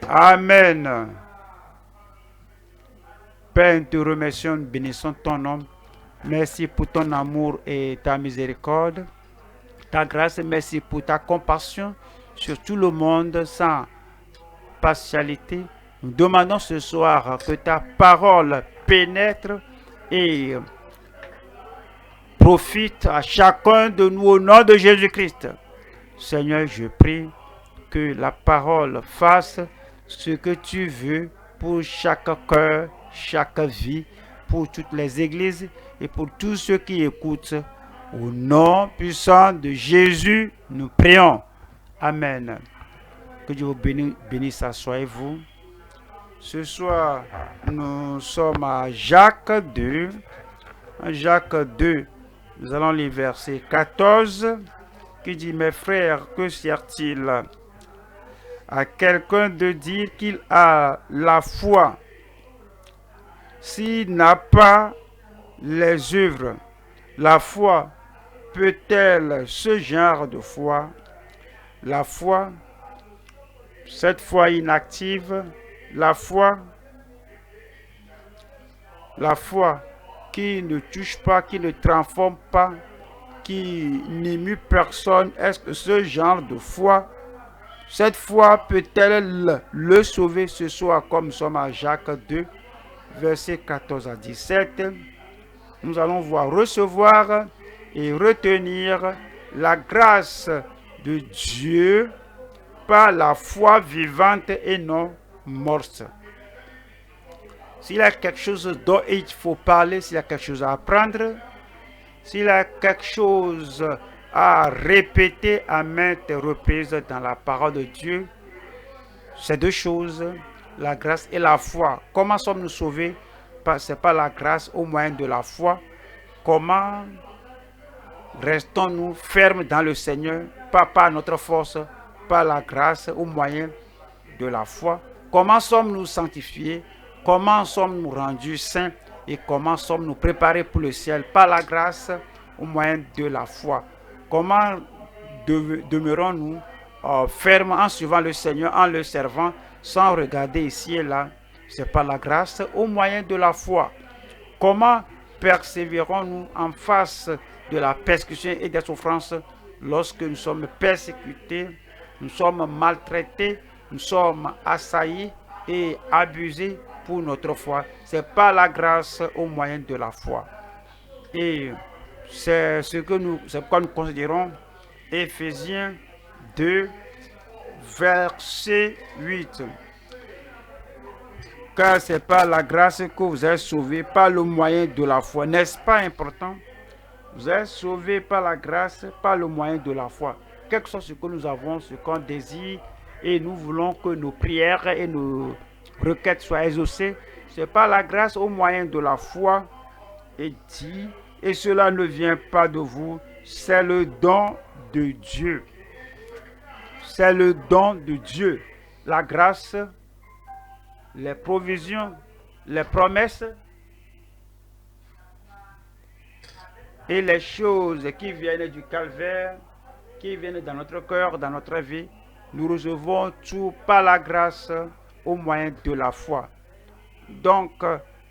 Amen. Père, nous te remercions, nous bénissons ton nom. Merci pour ton amour et ta miséricorde, ta grâce. Merci pour ta compassion sur tout le monde sans partialité. Nous demandons ce soir que ta parole pénètre et profite à chacun de nous au nom de Jésus-Christ. Seigneur, je prie que la parole fasse ce que tu veux pour chaque cœur, chaque vie, pour toutes les églises et pour tous ceux qui écoutent. Au nom puissant de Jésus, nous prions. Amen. Que Dieu vous bénisse, asseyez-vous. Ce soir, nous sommes à Jacques 2. Jacques 2, nous allons lire verset 14 qui dit: mes frères, que sert-il à quelqu'un de dire qu'il a la foi s'il n'a pas les œuvres? La foi peut-elle ce genre de foi? La foi, cette foi inactive, la foi qui ne touche pas, qui ne transforme pas, qui n'émue personne, est-ce que ce genre de foi, cette foi peut-elle le sauver ce soir, comme nous sommes à Jacques 2, versets 14 à 17. Nous allons voir recevoir et retenir la grâce de Dieu par la foi vivante et non morte. S'il y a quelque chose dont il faut parler, s'il y a quelque chose à apprendre, s'il y a quelque chose à répéter à maintes reprises dans la parole de Dieu, ces deux choses, la grâce et la foi. Comment sommes-nous sauvés? C'est par la grâce au moyen de la foi. Comment restons-nous fermes dans le Seigneur? Pas par notre force, par la grâce au moyen de la foi. Comment sommes-nous sanctifiés? Comment sommes-nous rendus saints? Et comment sommes-nous préparés pour le ciel? Par la grâce au moyen de la foi. Comment demeurons-nous fermes en suivant le Seigneur, en le servant, sans regarder ici et là? C'est par la grâce au moyen de la foi. Comment persévérons-nous en face de la persécution et des souffrances lorsque nous sommes persécutés, nous sommes maltraités, nous sommes assaillis et abusés pour notre foi? C'est par la grâce au moyen de la foi. Et c'est pourquoi nous considérons Éphésiens 2, verset 8. Car c'est par la grâce que vous êtes sauvés, par le moyen de la foi. N'est-ce pas important? Vous êtes sauvés par la grâce, par le moyen de la foi. Quel que soit ce que nous avons, ce qu'on désire, et nous voulons que nos prières et nos requêtes soient exaucées, c'est par la grâce au moyen de la foi. Et dit, et cela ne vient pas de vous, c'est le don de Dieu. C'est le don de Dieu. La grâce, les provisions, les promesses et les choses qui viennent du calvaire, qui viennent dans notre cœur, dans notre vie, nous recevons tout par la grâce au moyen de la foi. Donc,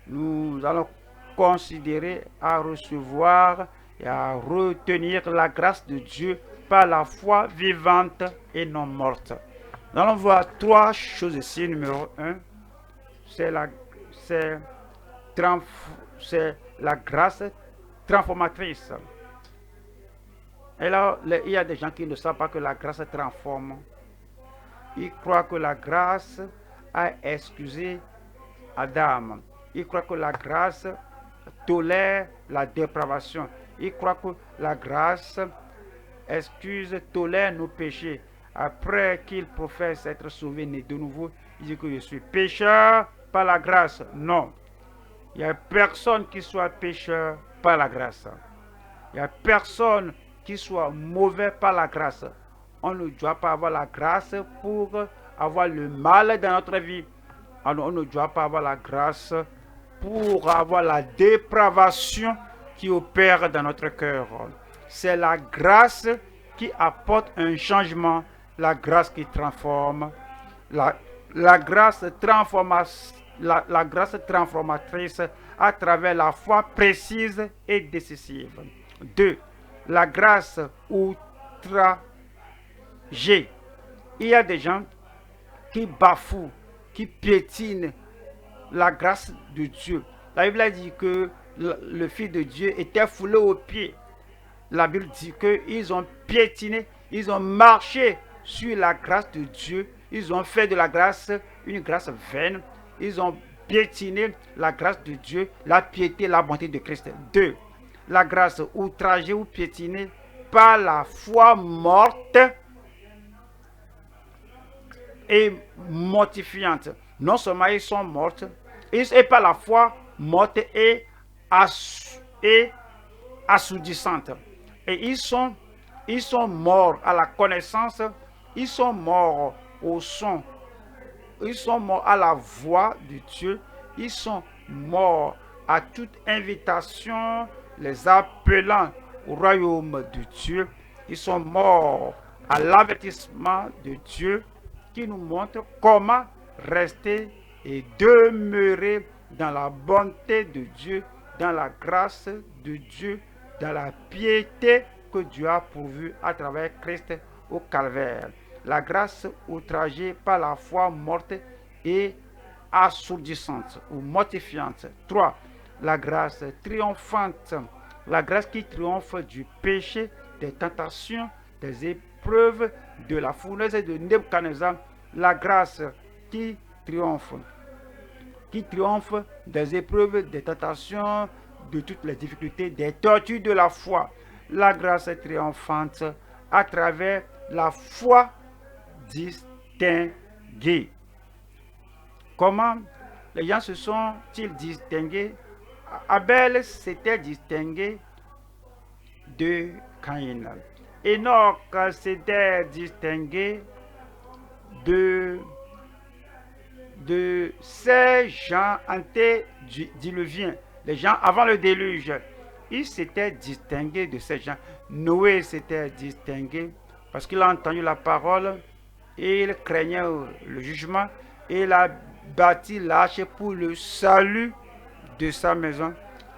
nous allons considérer à recevoir et à retenir la grâce de Dieu par la foi vivante et non morte. Nous allons voir trois choses ici. Numéro 1, c'est la grâce transformatrice. Et là, il y a des gens qui ne savent pas que la grâce transforme. Ils croient que la grâce a excusé Adam. Ils croient que la grâce tolère la dépravation. Ils croient que la grâce tolère nos péchés. Après qu'ils professent être sauvés, nés de nouveau, ils disent que je suis pécheur par la grâce. Non. Il n'y a personne qui soit pécheur par la grâce. Il n'y a personne qui soit mauvais par la grâce. On ne doit pas avoir la grâce pour avoir le mal dans notre vie. On ne doit pas avoir la grâce pour avoir la dépravation qui opère dans notre cœur. C'est la grâce qui apporte un changement, la grâce qui transforme, la la grâce la grâce transformatrice à travers la foi précise et décisive. 2. La grâce outragée. Il y a des gens qui bafouent, qui piétinent la grâce de Dieu. La Bible a dit que le Fils de Dieu était foulé aux pieds. La Bible dit qu'ils ont piétiné, ils ont marché sur la grâce de Dieu. Ils ont fait de la grâce une grâce vaine. Ils ont piétiné la grâce de Dieu, la piété, la bonté de Christ. 2. La grâce outragée ou piétinée par la foi morte et mortifiante. Non seulement ils sont morts, et par la foi morte et assourdissante. Et ils sont morts à la connaissance, ils sont morts au son, ils sont morts à la voix de Dieu, ils sont morts à toute invitation les appelant au royaume de Dieu, ils sont morts à l'avertissement de Dieu qui nous montre comment rester et demeurer dans la bonté de Dieu, dans la grâce de Dieu, dans la piété que Dieu a pourvue à travers Christ au calvaire. La grâce outragée par la foi morte et assourdissante ou mortifiante. 3. La grâce triomphante. La grâce qui triomphe du péché, des tentations, des épreuves, de la fournaise et de Nebuchadnezzar. La grâce qui triomphe des épreuves, des tentations, de toutes les difficultés, des tortures de la foi. La grâce triomphante à travers la foi distinguée. Comment les gens se sont-ils distingués? Abel s'était distingué de Caïn. Enoch s'était distingué de ces gens antédiluviens, les gens avant le déluge. Il s'était distingué de ces gens. Noé s'était distingué parce qu'il a entendu la parole et il craignait le jugement et il a bâti l'arche pour le salut de sa maison.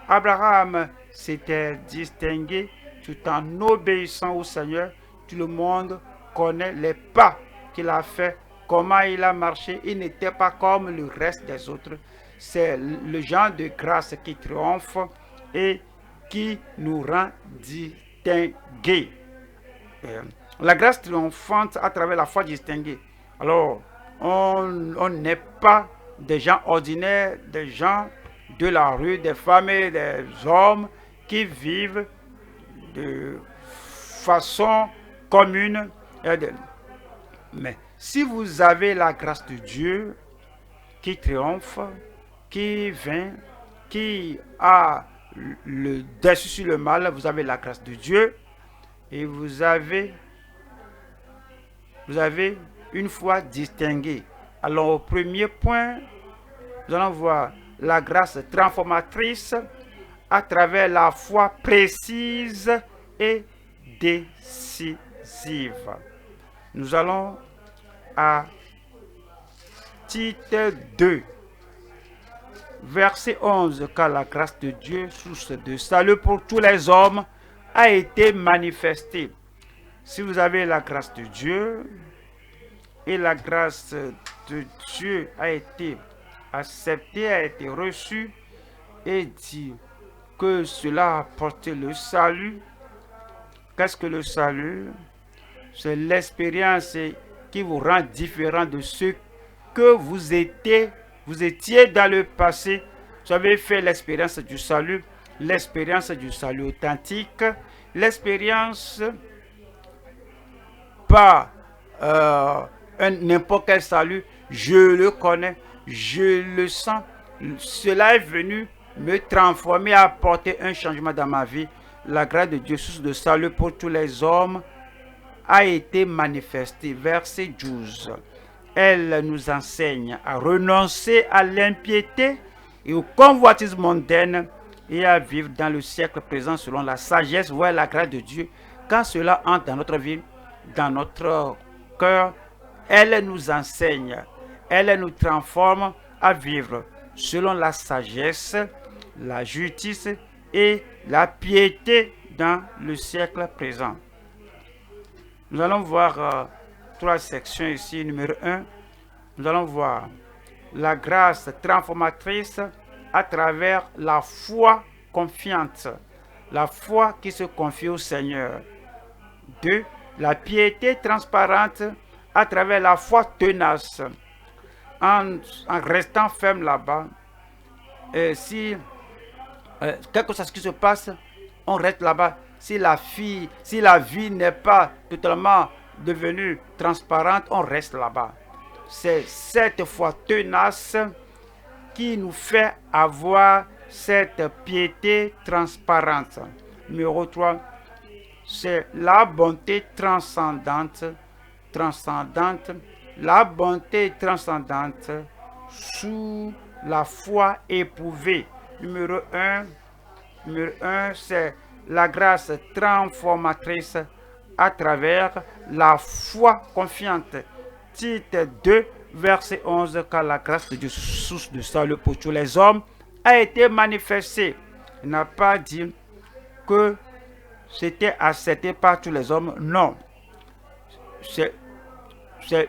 Abraham s'était distingué tout en obéissant au Seigneur. Tout le monde connaît les pas qu'il a fait, comment il a marché. Il n'était pas comme le reste des autres. C'est le genre de grâce qui triomphe et qui nous rend distingués. La grâce triomphante à travers la foi distinguée. Alors, on n'est pas des gens ordinaires, des gens de la rue, des femmes et des hommes qui vivent de façon commune. Mais si vous avez la grâce de Dieu qui triomphe, qui vient, qui a le dessus sur le mal, vous avez la grâce de Dieu et vous avez une foi distinguée. Alors au premier point, nous allons voir la grâce transformatrice à travers la foi précise et décisive. Nous allons à Tite 2, verset 11, car la grâce de Dieu, source de salut pour tous les hommes, a été manifestée. Si vous avez la grâce de Dieu, et la grâce de Dieu a été acceptée, a été reçue, et dit que cela a apporté le salut. Qu'est-ce que le salut? C'est l'expérience qui vous rend différent de ce que vous étiez dans le passé. Vous avez fait l'expérience du salut authentique, l'expérience pas n'importe quel salut. Je le connais, je le sens. Cela est venu me transformer, apporter un changement dans ma vie. La grâce de Dieu, source de salut pour tous les hommes, a été manifestée. Verset 12. Elle nous enseigne à renoncer à l'impiété et aux convoitises mondaines et à vivre dans le siècle présent selon la sagesse, voire la grâce de Dieu. Quand cela entre dans notre vie, dans notre cœur, elle nous enseigne Elle nous transforme à vivre selon la sagesse, la justice et la piété dans le siècle présent. Nous allons voir 3 sections ici. Numéro 1, nous allons voir la grâce transformatrice à travers la foi confiante, la foi qui se confie au Seigneur. 2, la piété transparente à travers la foi tenace, en restant ferme là-bas. Si quelque chose qui se passe, on reste là-bas. Si la vie n'est pas totalement devenue transparente, on reste là-bas. C'est cette foi tenace qui nous fait avoir cette piété transparente. Numéro 3, c'est la bonté transcendante, la bonté transcendante sous la foi éprouvée. Numéro 1, c'est la grâce transformatrice à travers la foi confiante. Tite 2, verset 11, car la grâce de Dieu, source de salut pour tous les hommes, a été manifestée. Il n'a pas dit que c'était accepté par tous les hommes. Non. C'est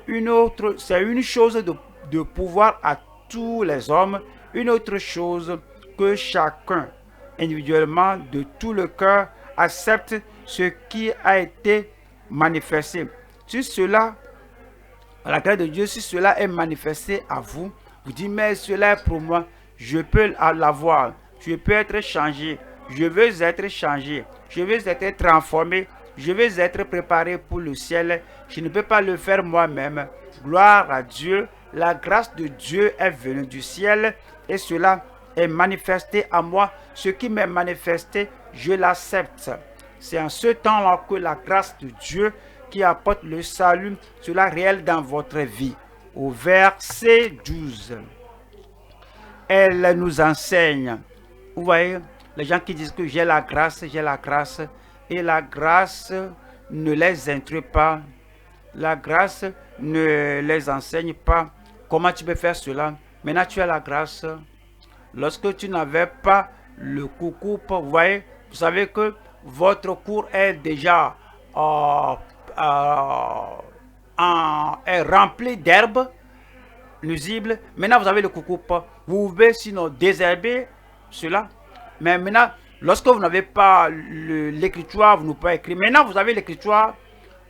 une chose de pouvoir à tous les hommes, une autre chose que chacun, individuellement, de tout le cœur, accepte ce qui a été manifesté. Si cela, à la grâce de Dieu, si cela est manifesté à vous, vous dites, mais cela est pour moi, je peux l'avoir, je peux être changé, je veux être changé, je veux être transformé, je veux être préparé pour le ciel, je ne peux pas le faire moi-même. Gloire à Dieu, la grâce de Dieu est venue du ciel et cela est manifesté à moi. Ce qui m'est manifesté, je l'accepte. C'est en ce temps-là que la grâce de Dieu qui apporte le salut sera réelle dans votre vie. Au verset 12, elle nous enseigne. Vous voyez, les gens qui disent que j'ai la grâce, et la grâce ne les instruit pas. La grâce ne les enseigne pas. Comment tu peux faire cela? Maintenant, tu as la grâce. Lorsque tu n'avais pas le coucou, vous voyez, vous savez que votre cour est déjà est rempli d'herbes nuisibles. Maintenant, vous avez le coucou. Vous pouvez sinon désherber cela. Mais maintenant, lorsque vous n'avez pas l'écriture, vous ne pouvez pas écrire. Maintenant, vous avez l'écriture.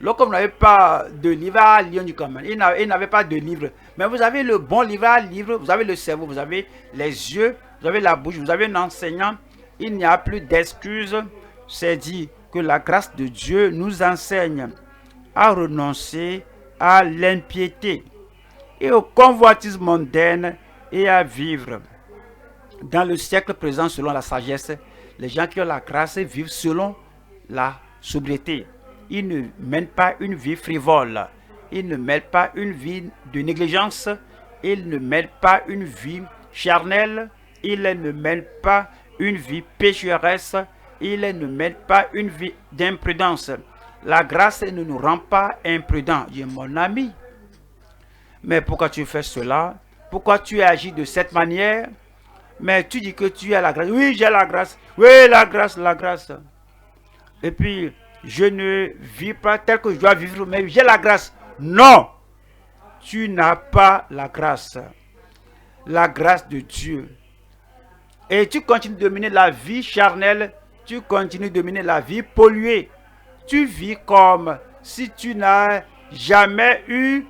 Lorsque vous n'avez pas de livre à lire, il n'avait pas de livre. Mais vous avez le bon livre à lire, vous avez le cerveau, vous avez les yeux, vous avez la bouche, vous avez un enseignant. Il n'y a plus d'excuses. C'est dit que la grâce de Dieu nous enseigne à renoncer à l'impiété et au convoitisme mondain et à vivre dans le siècle présent selon la sagesse. Les gens qui ont la grâce vivent selon la sobriété. Ils ne mènent pas une vie frivole. Ils ne mènent pas une vie de négligence. Ils ne mènent pas une vie charnelle. Ils ne mènent pas une vie pécheresse. Ils ne mènent pas une vie d'imprudence. La grâce ne nous rend pas imprudents. Dis, mon ami, mais pourquoi tu fais cela? Pourquoi tu agis de cette manière? Mais tu dis que tu as la grâce. Oui, j'ai la grâce. Oui, la grâce. Et puis, je ne vis pas tel que je dois vivre, mais j'ai la grâce. Non, tu n'as pas la grâce. La grâce de Dieu. Et tu continues de mener la vie charnelle. Tu continues de mener la vie polluée. Tu vis comme si tu n'as jamais eu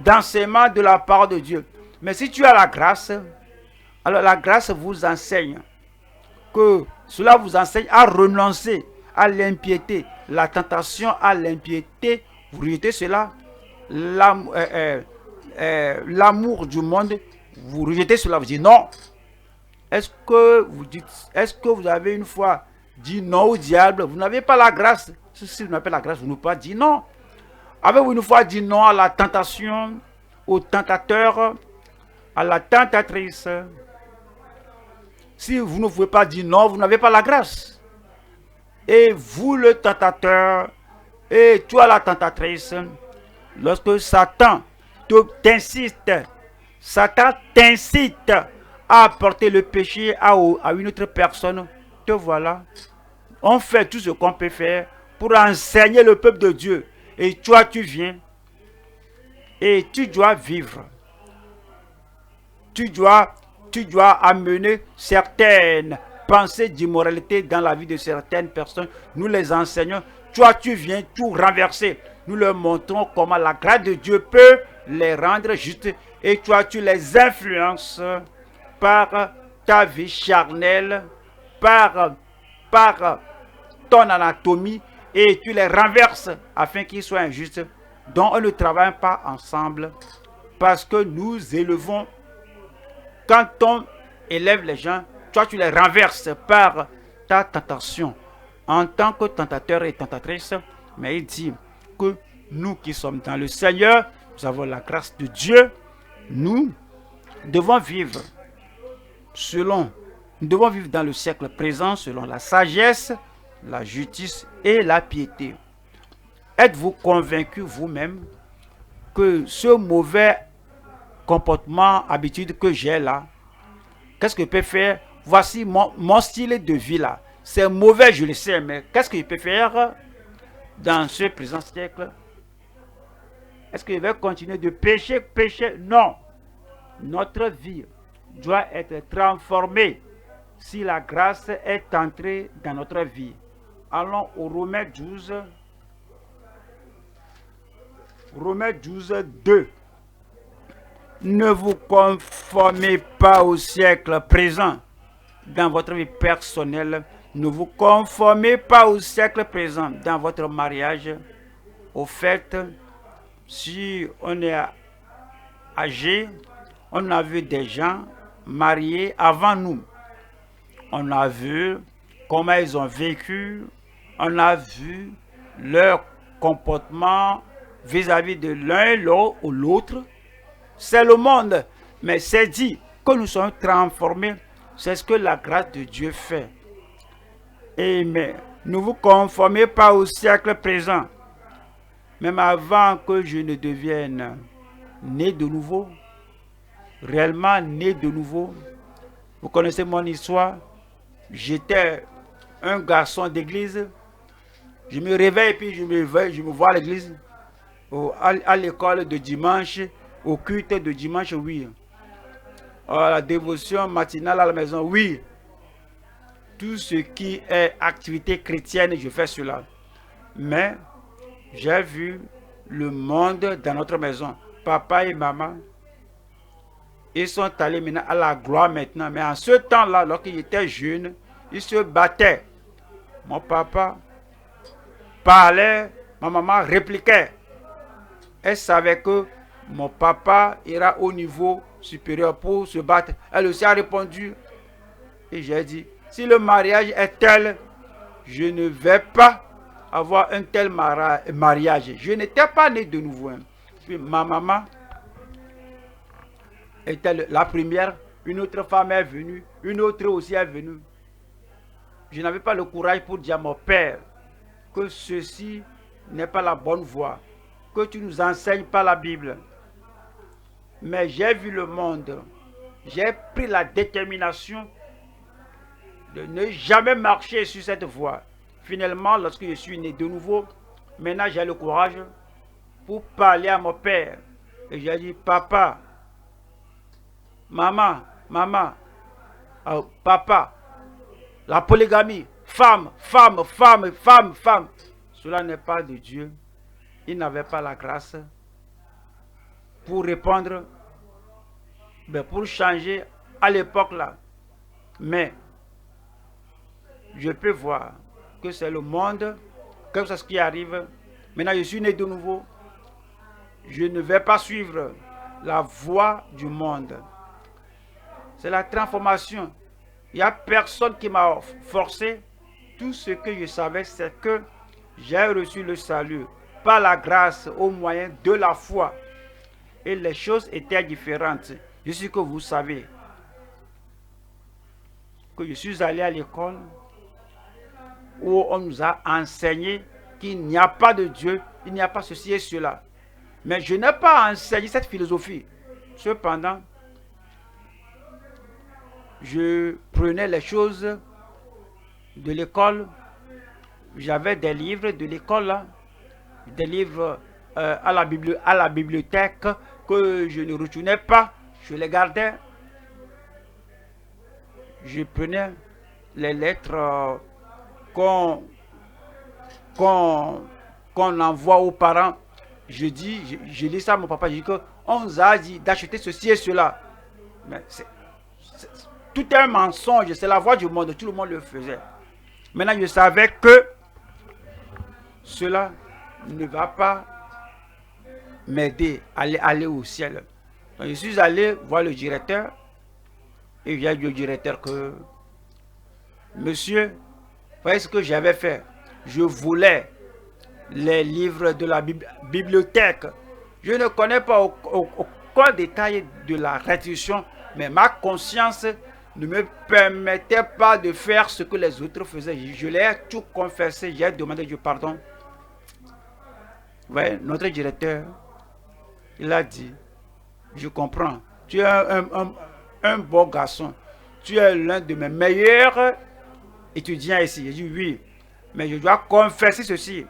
d'enseignement de la part de Dieu. Mais si tu as la grâce, alors la grâce vous enseigne que cela vous enseigne à renoncer à l'impiété, la tentation à l'impiété. Vous rejetez cela, l'amour du monde, vous rejetez cela, vous dites non. Est-ce que vous avez une fois dit non au diable? Vous n'avez pas la grâce. Si vous n'avez pas la grâce, vous ne pouvez pas dire non. Avez-vous une fois dit non à la tentation, au tentateur, à la tentatrice? Si vous ne pouvez pas dire non, vous n'avez pas la grâce. Et vous, le tentateur, et toi, la tentatrice, lorsque Satan t'insiste Satan t'incite à apporter le péché à une autre personne. Te voilà. On fait tout ce qu'on peut faire pour enseigner le peuple de Dieu. Et toi, tu viens et tu dois vivre. Tu dois amener certaines pensées d'immoralité dans la vie de certaines personnes. Nous les enseignons. Toi, tu viens tout renverser. Nous leur montrons comment la grâce de Dieu peut les rendre justes. Et toi, tu les influences par ta vie charnelle, par ton anatomie, et tu les renverses afin qu'ils soient injustes. Donc, on ne travaille pas ensemble parce que nous élevons. Quand on élève les gens, toi tu les renverses par ta tentation en tant que tentateur et tentatrice. Mais il dit que nous qui sommes dans le Seigneur, nous avons la grâce de Dieu. Nous devons vivre nous devons vivre dans le siècle présent selon la sagesse, la justice et la piété. Êtes-vous convaincu vous-même que ce mauvais comportement, habitude que j'ai là, qu'est-ce que je peux faire? Voici mon style de vie là. C'est mauvais, je le sais, mais qu'est-ce que je peux faire dans ce présent siècle? Est-ce que je vais continuer de pécher? Non. Notre vie doit être transformée si la grâce est entrée dans notre vie. Allons au Romains 12. Romains 12, 2. Ne vous conformez pas au siècle présent dans votre vie personnelle. Ne vous conformez pas au siècle présent dans votre mariage. Au fait, si on est âgé, on a vu des gens mariés avant nous. On a vu comment ils ont vécu. On a vu leur comportement vis-à-vis de l'un ou l'autre. C'est le monde, mais c'est dit que nous sommes transformés. C'est ce que la grâce de Dieu fait. Amen. Ne vous conformez pas au siècle présent. Même avant que je ne devienne né de nouveau, réellement né de nouveau. Vous connaissez mon histoire. J'étais un garçon d'église. Je me réveille et puis je me vois à l'église, à l'école de dimanche. Au culte de dimanche, oui. La dévotion matinale à la maison, oui. Tout ce qui est activité chrétienne, je fais cela. Mais j'ai vu le monde dans notre maison. Papa et maman, ils sont allés maintenant à la gloire maintenant. Mais en ce temps-là, lorsqu'ils étaient jeunes, ils se battaient. Mon papa parlait, ma maman répliquait. Elle savait que mon papa ira au niveau supérieur pour se battre. Elle aussi a répondu. Et j'ai dit, si le mariage est tel, je ne vais pas avoir un tel mariage. Je n'étais pas né de nouveau. Puis ma maman était la première. Une autre femme est venue. Une autre aussi est venue. Je n'avais pas le courage pour dire à mon père que ceci n'est pas la bonne voie. Que tu nous enseignes pas la Bible. Mais j'ai vu le monde. J'ai pris la détermination de ne jamais marcher sur cette voie. Finalement, lorsque je suis né de nouveau, maintenant j'ai le courage pour parler à mon père. Et j'ai dit, papa, maman, papa, la polygamie, femme. Cela n'est pas de Dieu. Il n'avait pas la grâce pour répondre, mais pour changer à l'époque là. Mais je peux voir que c'est le monde, que c'est ce qui arrive. Maintenant, je suis né de nouveau. Je ne vais pas suivre la voie du monde. C'est la transformation. Il n'y a personne qui m'a forcé. Tout ce que je savais, c'est que j'ai reçu le salut par la grâce au moyen de la foi. Et les choses étaient différentes. Je sais que vous savez que je suis allé à l'école où on nous a enseigné qu'il n'y a pas de Dieu, il n'y a pas ceci et cela. Mais je n'ai pas enseigné cette philosophie. Cependant, je prenais les choses de l'école. J'avais des livres de l'école, là, des livres à la bibliothèque que je ne retournais pas. Je les gardais. Je prenais les lettres qu'on qu'on qu'on envoie aux parents. Je lis ça à mon papa. Je dis qu'on nous a dit d'acheter ceci et cela. Mais tout est un mensonge. C'est la voix du monde. Tout le monde le faisait. Maintenant, je savais que cela ne va pas m'aider à aller au ciel. Donc, je suis allé voir le directeur et j'ai dit au directeur que, monsieur, voyez ce que j'avais fait. Je voulais les livres de la bibliothèque. Je ne connais pas aucun détail de la restitution, mais ma conscience ne me permettait pas de faire ce que les autres faisaient. Je l'ai tout confessé, j'ai demandé du pardon. Ouais, notre directeur, il a dit, je comprends, tu es un bon garçon, tu es l'un de mes meilleurs étudiants ici. J'ai dit oui, mais je dois confesser ceci.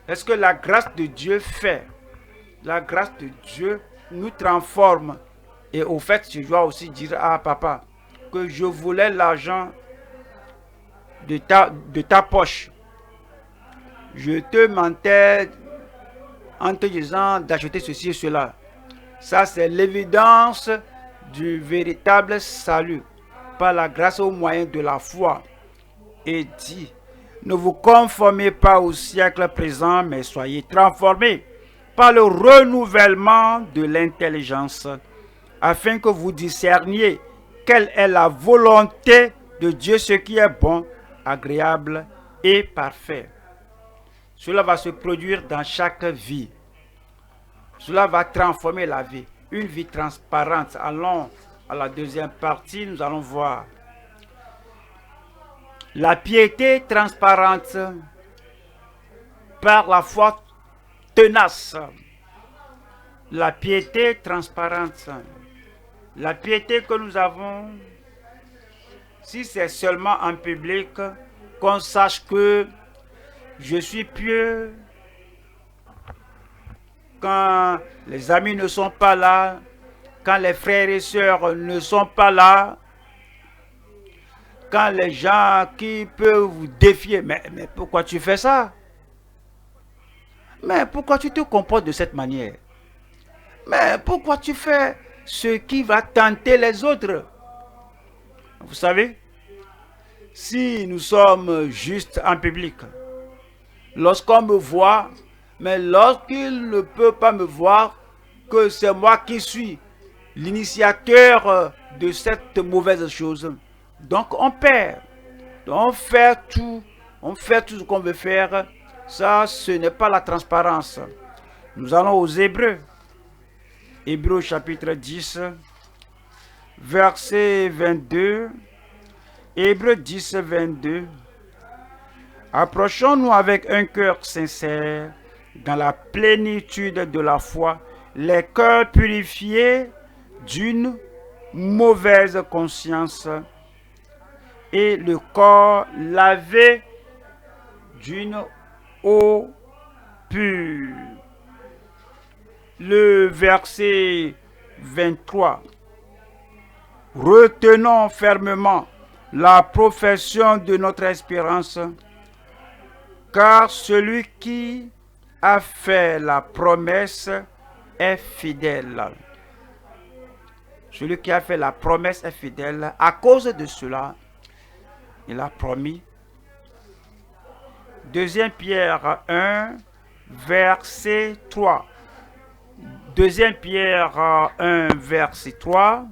Est-ce que la grâce de Dieu fait? La grâce de Dieu nous transforme. Et au fait, je dois aussi dire à papa que je voulais l'argent de ta poche. Je te mentais en te disant d'acheter ceci et cela. Ça, c'est l'évidence du véritable salut par la grâce au moyen de la foi. Et dit, ne vous conformez pas au siècle présent, mais soyez transformés par le renouvellement de l'intelligence, afin que vous discerniez quelle est la volonté de Dieu, ce qui est bon, agréable et parfait. Cela va se produire dans chaque vie. Cela va transformer la vie. Une vie transparente. Allons à la deuxième partie, nous allons voir la piété transparente par la foi tenace. La piété transparente. La piété que nous avons, si c'est seulement en public, qu'on sache que je suis pieux quand les amis ne sont pas là, quand les frères et sœurs ne sont pas là, quand les gens qui peuvent vous défier, mais pourquoi tu fais ça? Mais pourquoi tu te comportes de cette manière? Mais pourquoi tu fais ce qui va tenter les autres? Vous savez, si nous sommes juste en public, lorsqu'on me voit, mais lorsqu'il ne peut pas me voir, que c'est moi qui suis l'initiateur de cette mauvaise chose, donc on perd. Donc on fait tout ce qu'on veut faire. Ça, ce n'est pas la transparence. Nous allons aux Hébreux. Hébreux chapitre 10, verset 22. Hébreux 10, 22. Approchons-nous avec un cœur sincère, dans la plénitude de la foi, les cœurs purifiés d'une mauvaise conscience et le corps lavé d'une eau pure. Le verset 23. Retenons fermement la profession de notre espérance, car celui qui a fait la promesse est fidèle. Celui qui a fait la promesse est fidèle. À cause de cela, il a promis. 2 Pierre 1, verset 3. 2 Pierre 1, verset 3.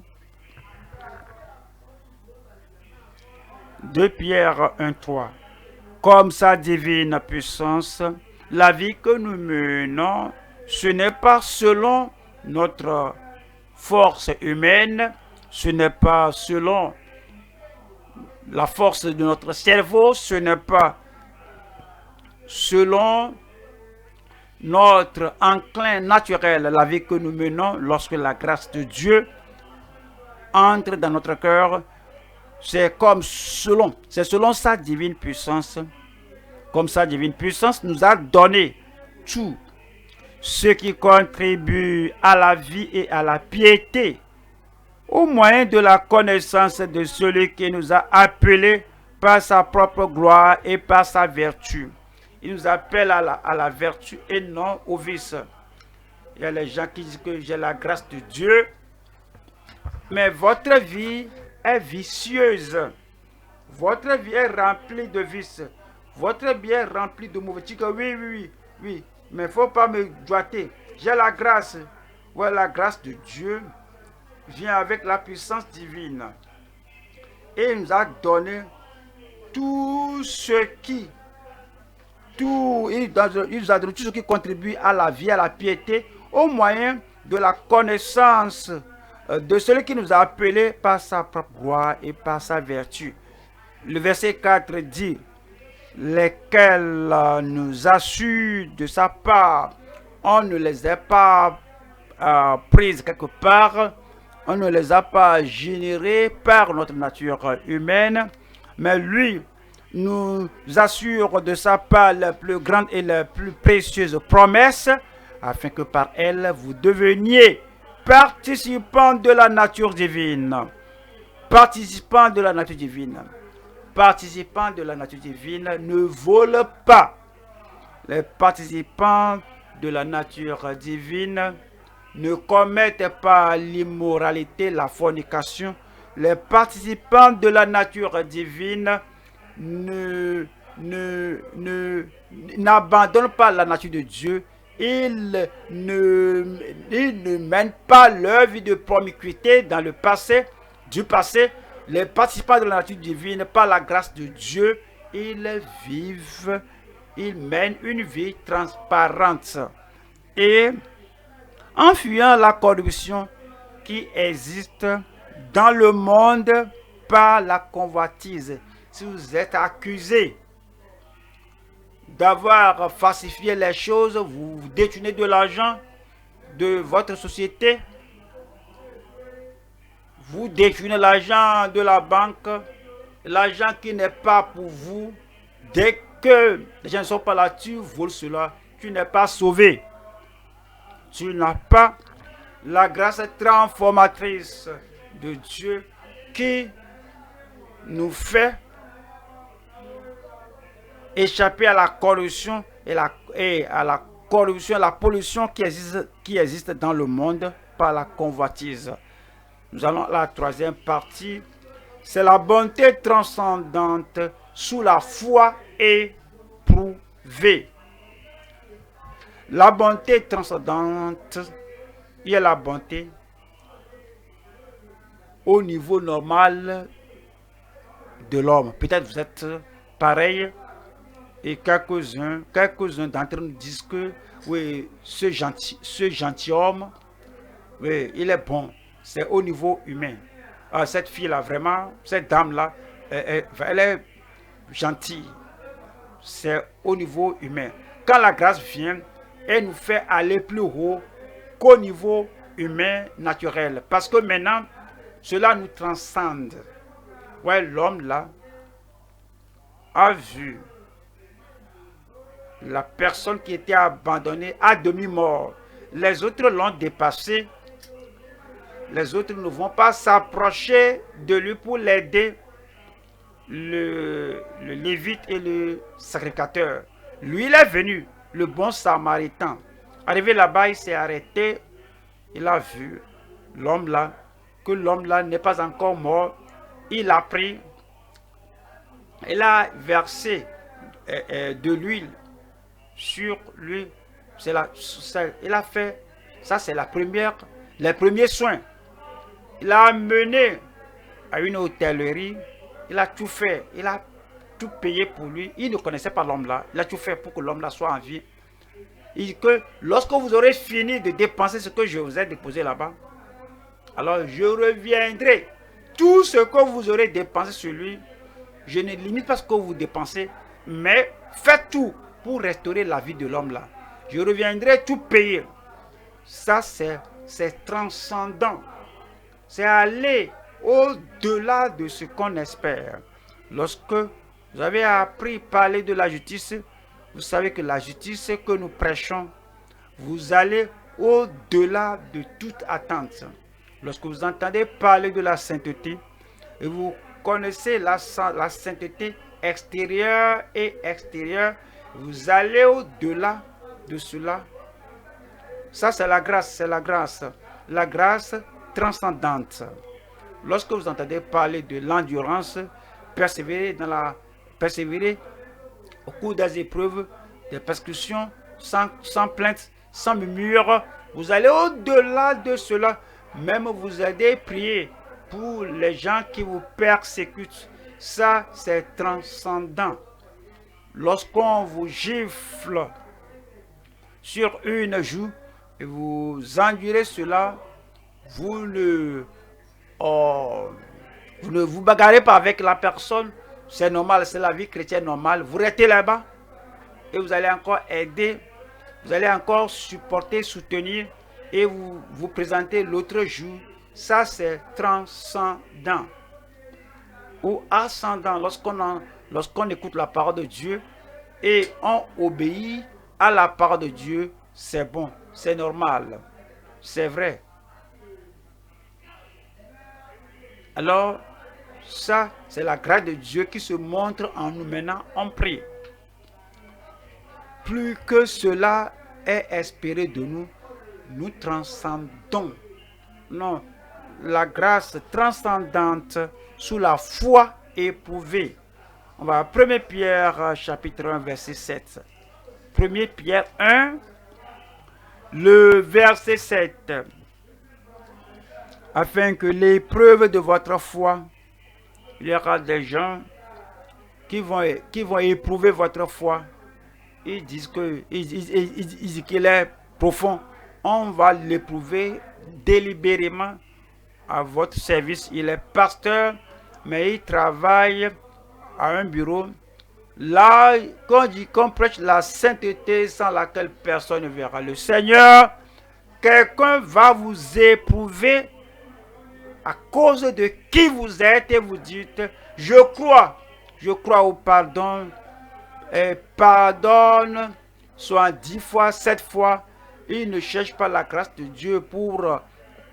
2 Pierre 1, 3. Comme sa divine puissance, la vie que nous menons, ce n'est pas selon notre force humaine, ce n'est pas selon la force de notre cerveau, ce n'est pas selon notre enclin naturel, la vie que nous menons lorsque la grâce de Dieu entre dans notre cœur, c'est selon sa divine puissance. Comme sa divine puissance nous a donné tout ce qui contribue à la vie et à la piété, au moyen de la connaissance de celui qui nous a appelés par sa propre gloire et par sa vertu. Il nous appelle à la vertu et non au vice. Il y a les gens qui disent que j'ai la grâce de Dieu, mais votre vie est vicieuse. Votre vie est remplie de vices. Votre vie est remplie de mauvais. Tu dis oui, mais il ne faut pas me doiter. J'ai la grâce. Ouais, la grâce de Dieu vient avec la puissance divine. Et il nous a donné tout ce qui contribue à la vie, à la piété, au moyen de la connaissance de celui qui nous a appelés par sa propre gloire et par sa vertu. Le verset 4 dit, lesquels nous assurent de sa part. On ne les a pas prises quelque part, on ne les a pas générées par notre nature humaine, mais lui nous assure de sa part la plus grande et la plus précieuse promesse, afin que par elle vous deveniez participants de la nature divine. Participants de la nature divine. Participants de la nature divine ne volent pas. Les participants de la nature divine ne commettent pas l'immoralité, la fornication. Les participants de la nature divine n'abandonnent pas la nature de Dieu. Ils ne mènent pas leur vie de promiscuité dans le passé, du passé. Les participants de la nature divine, par la grâce de Dieu, ils vivent, ils mènent une vie transparente. Et en fuyant la corruption qui existe dans le monde par la convoitise, si vous êtes accusé d'avoir falsifié les choses, vous détournez de l'argent de votre société, vous détournez l'argent de la banque, l'argent qui n'est pas pour vous. Dès que les gens ne sont pas là, tu voles cela, tu n'es pas sauvé. Tu n'as pas la grâce transformatrice de Dieu qui nous fait échapper à la corruption et à la corruption, la pollution qui existe dans le monde par la convoitise. Nous allons à la troisième partie. C'est la bonté transcendante sous la foi éprouvée. La bonté transcendante, il y a la bonté au niveau normal de l'homme. Peut-être vous êtes pareil et quelques-uns d'entre nous disent que oui, ce gentilhomme, oui, il est bon. C'est au niveau humain. Cette fille-là, vraiment, cette dame-là, elle est gentille. C'est au niveau humain. Quand la grâce vient, elle nous fait aller plus haut qu'au niveau humain naturel. Parce que maintenant, cela nous transcende. Ouais, l'homme là a vu la personne qui était abandonnée à demi-mort. Les autres l'ont dépassé. Les autres ne vont pas s'approcher de lui pour l'aider. Le lévite et le sacrificateur. Lui, il est venu, le bon samaritain. Arrivé là-bas, il s'est arrêté. Il a vu l'homme là, que l'homme là n'est pas encore mort. Il a pris, il a versé de l'huile sur lui. Il a fait, ça c'est les premiers soins. Il a amené à une hôtellerie, il a tout fait, il a tout payé pour lui. Il ne connaissait pas l'homme là, il a tout fait pour que l'homme là soit en vie. Il dit que lorsque vous aurez fini de dépenser ce que je vous ai déposé là-bas, alors je reviendrai. Tout ce que vous aurez dépensé sur lui, je ne limite pas ce que vous dépensez, mais faites tout pour restaurer la vie de l'homme là. Je reviendrai tout payer. Ça c'est transcendant. C'est aller au-delà de ce qu'on espère. Lorsque vous avez appris à parler de la justice, vous savez que la justice que nous prêchons, vous allez au-delà de toute attente. Lorsque vous entendez parler de la sainteté, et vous connaissez la sainteté extérieure et extérieure, vous allez au-delà de cela. Ça, c'est la grâce, la grâce transcendante. Lorsque vous entendez parler de l'endurance, persévérer au cours des épreuves, des persécutions, sans plainte, sans murmure, vous allez au-delà de cela. Même vous allez prier pour les gens qui vous persécutent. Ça, c'est transcendant. Lorsqu'on vous gifle sur une joue et vous endurez cela, vous ne vous bagarrez pas avec la personne, c'est normal, c'est la vie chrétienne normale. Vous restez là-bas et vous allez encore aider, vous allez encore supporter, soutenir et vous présenter l'autre jour. Ça, c'est transcendant ou ascendant. Lorsqu'on écoute la parole de Dieu et on obéit à la parole de Dieu, c'est bon, c'est normal, c'est vrai. Alors, ça, c'est la grâce de Dieu qui se montre en nous. Maintenant, on prie. Plus que cela est espéré de nous, nous transcendons. Non, la grâce transcendante sous la foi éprouvée. On va à 1 Pierre chapitre 1 verset 7. 1 Pierre 1, le verset 7. Afin que l'épreuve de votre foi, il y aura des gens qui vont éprouver votre foi. Ils disent qu'il est profond. On va l'éprouver délibérément à votre service. Il est pasteur, mais il travaille à un bureau. Là, qu'on prêche la sainteté sans laquelle personne ne verra le Seigneur, quelqu'un va vous éprouver à cause de qui vous êtes et vous dites, je crois au pardon, et pardonne, soit 10 fois, 7 fois. Il ne cherche pas la grâce de Dieu pour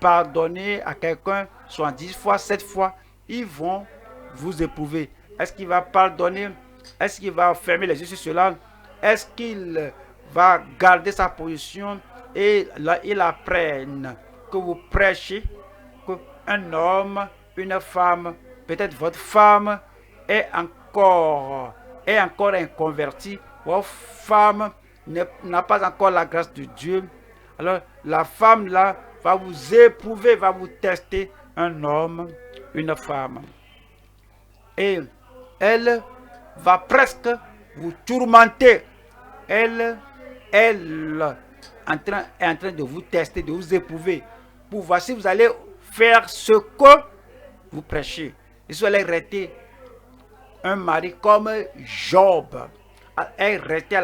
pardonner à quelqu'un, soit 10 fois, 7 fois. Ils vont vous éprouver. Est-ce qu'il va pardonner? Est-ce qu'il va fermer les yeux sur cela? Est-ce qu'il va garder sa position et là, il apprenne que vous prêchez, qu'un homme, une femme, peut-être votre femme est encore inconvertie, votre femme n'a pas encore la grâce de Dieu. Alors la femme là va vous éprouver, va vous tester, un homme, une femme. Et elle va presque vous tourmenter. Elle est en train de vous tester, de vous éprouver, pour voir si vous allez faire ce que vous prêchez. Et si vous allez rester un mari comme Job. Elle restait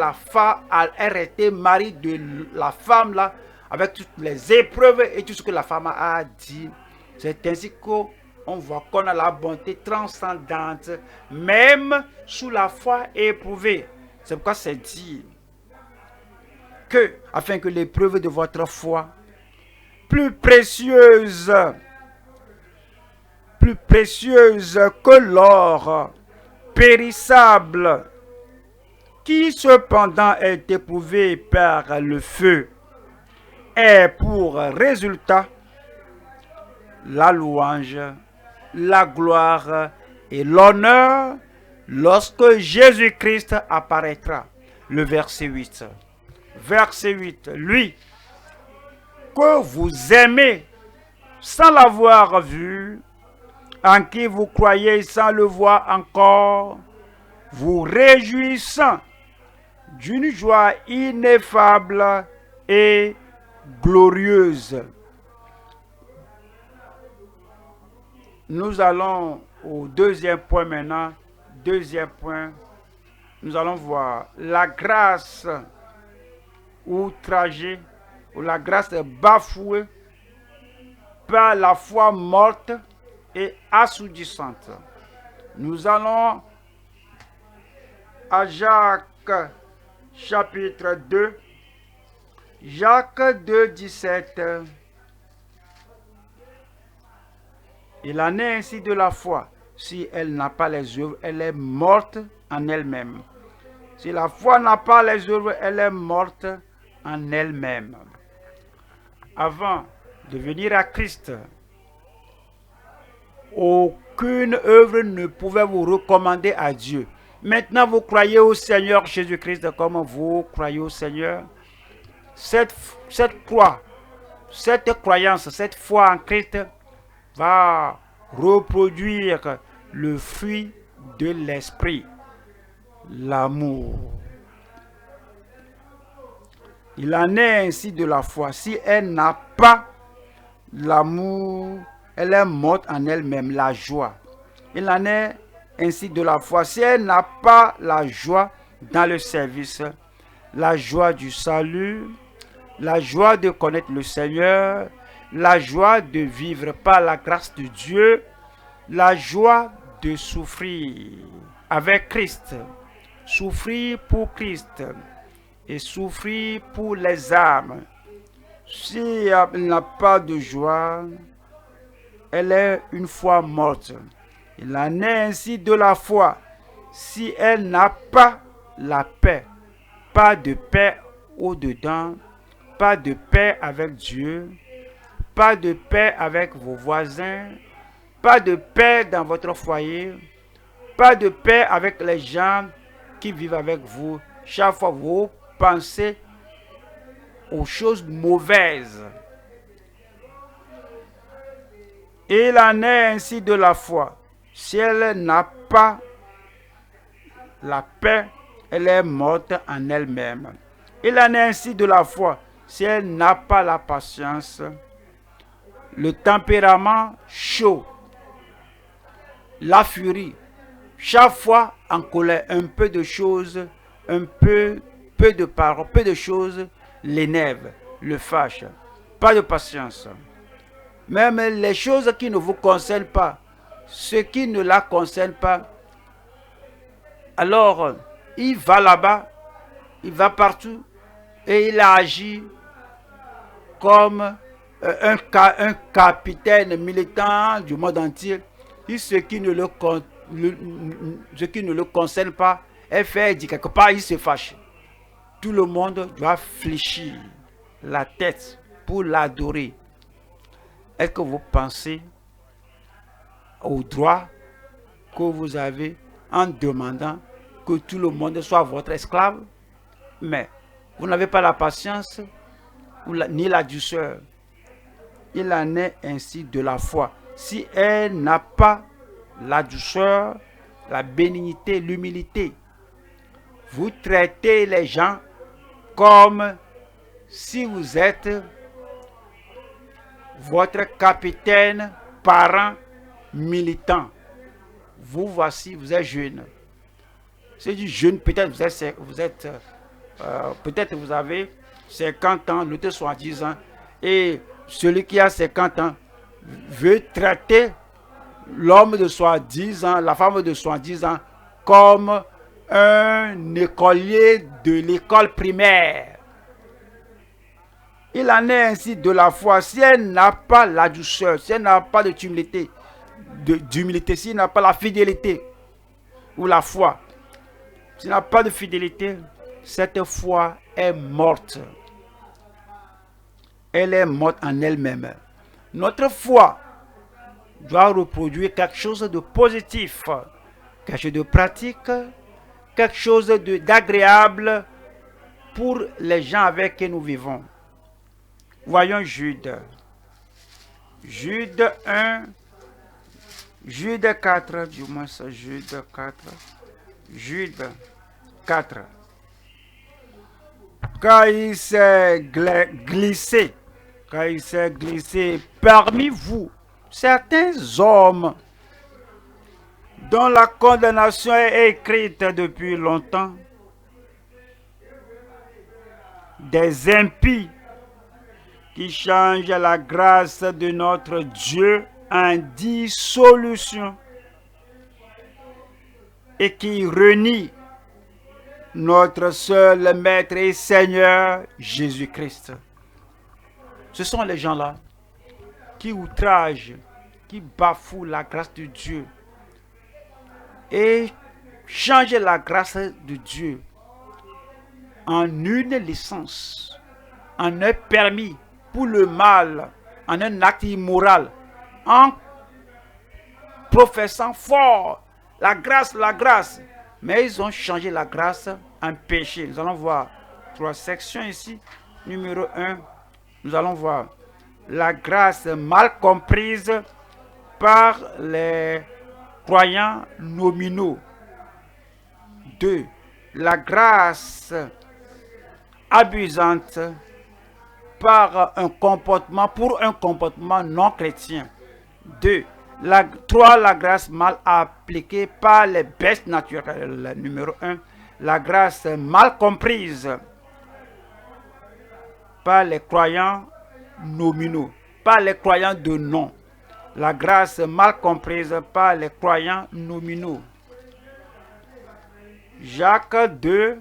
mari de la femme là, avec toutes les épreuves et tout ce que la femme a dit. C'est ainsi qu'on voit qu'on a la bonté transcendante, même sous la foi éprouvée. C'est pourquoi c'est dit que, afin que l'épreuve de votre foi, plus précieuse que l'or périssable, qui cependant est éprouvé par le feu, est pour résultat la louange, la gloire et l'honneur lorsque Jésus-Christ apparaîtra. Le verset 8. Verset 8. Lui que vous aimez sans l'avoir vu, en qui vous croyez sans le voir encore, vous réjouissant d'une joie ineffable et glorieuse. Nous allons au deuxième point maintenant. Deuxième point, nous allons voir la grâce outragée, ou la grâce bafouée par la foi morte et assourdissante. Nous allons à Jacques chapitre 2. Jacques 2, 17. Il en est ainsi de la foi. Si elle n'a pas les œuvres, elle est morte en elle-même. Si la foi n'a pas les œuvres, elle est morte en elle-même. Avant de venir à Christ, aucune œuvre ne pouvait vous recommander à Dieu. Maintenant, vous croyez au Seigneur Jésus-Christ comme vous croyez au Seigneur. Cette croix, cette croyance, cette foi en Christ va reproduire le fruit de l'esprit, l'amour. Il en est ainsi de la foi. Si elle n'a pas l'amour, elle est morte en elle-même, la joie. Il en est ainsi de la foi. Si elle n'a pas la joie dans le service, la joie du salut, la joie de connaître le Seigneur, la joie de vivre par la grâce de Dieu, la joie de souffrir avec Christ, souffrir pour Christ et souffrir pour les âmes. Si elle n'a pas de joie, elle est une foi morte. Il en est ainsi de la foi. Si elle n'a pas la paix, pas de paix au-dedans, pas de paix avec Dieu, pas de paix avec vos voisins, pas de paix dans votre foyer, pas de paix avec les gens qui vivent avec vous. Chaque fois vous pensez aux choses mauvaises. Il en est ainsi de la foi. Si elle n'a pas la paix, elle est morte en elle-même. Il en est ainsi de la foi. Si elle n'a pas la patience, le tempérament chaud, la furie, chaque fois en colère, un peu de choses, peu de paroles, peu de choses l'énervent, le fâchent. Pas de patience. Même les choses qui ne vous concernent pas, ce qui ne la concerne pas, alors il va là-bas, il va partout et il agit comme un capitaine militant du monde entier. Et ce qui ne le concerne pas est fait, dit quelque part, il se fâche. Tout le monde doit fléchir la tête pour l'adorer. Est-ce que vous pensez au droit que vous avez en demandant que tout le monde soit votre esclave? Mais vous n'avez pas la patience ni la douceur. Il en est ainsi de la foi. Si elle n'a pas la douceur, la bénignité, l'humilité, vous traitez les gens comme si vous êtes votre capitaine, parent, militant. Vous voici, vous êtes jeune. C'est du jeune, peut-être peut-être vous avez 50 ans, l'autre 70 ans, et celui qui a 50 ans veut traiter l'homme de 70 ans, la femme de 70 ans, comme un écolier de l'école primaire. Il en est ainsi de la foi. Si elle n'a pas la douceur, si elle n'a pas d'humilité, si elle n'a pas la fidélité ou la foi, si elle n'a pas de fidélité, cette foi est morte. Elle est morte en elle-même. Notre foi doit reproduire quelque chose de positif, quelque chose de pratique, quelque chose d'agréable pour les gens avec qui nous vivons. Voyons Jude. Jude 1, Jude 4, du moins c'est Jude 4. Jude 4. Quand il s'est glissé parmi vous certains hommes dont la condamnation est écrite depuis longtemps, des impies qui changent la grâce de notre Dieu en dissolution et qui renie notre seul Maître et Seigneur Jésus-Christ. Ce sont les gens-là qui outragent, qui bafouent la grâce de Dieu et changent la grâce de Dieu en une licence, en un permis pour le mal, en un acte immoral, en professant fort la grâce. Mais ils ont changé la grâce en péché. Nous allons voir 3 sections ici. Numéro 1, nous allons voir la grâce mal comprise par les croyants nominaux. 2, la grâce abusante pour un comportement non chrétien. 3, la grâce mal appliquée par les bêtes naturelles. Numéro 1, la grâce mal comprise par les croyants nominaux, par les croyants de nom. La grâce mal comprise par les croyants nominaux. Jacques 2,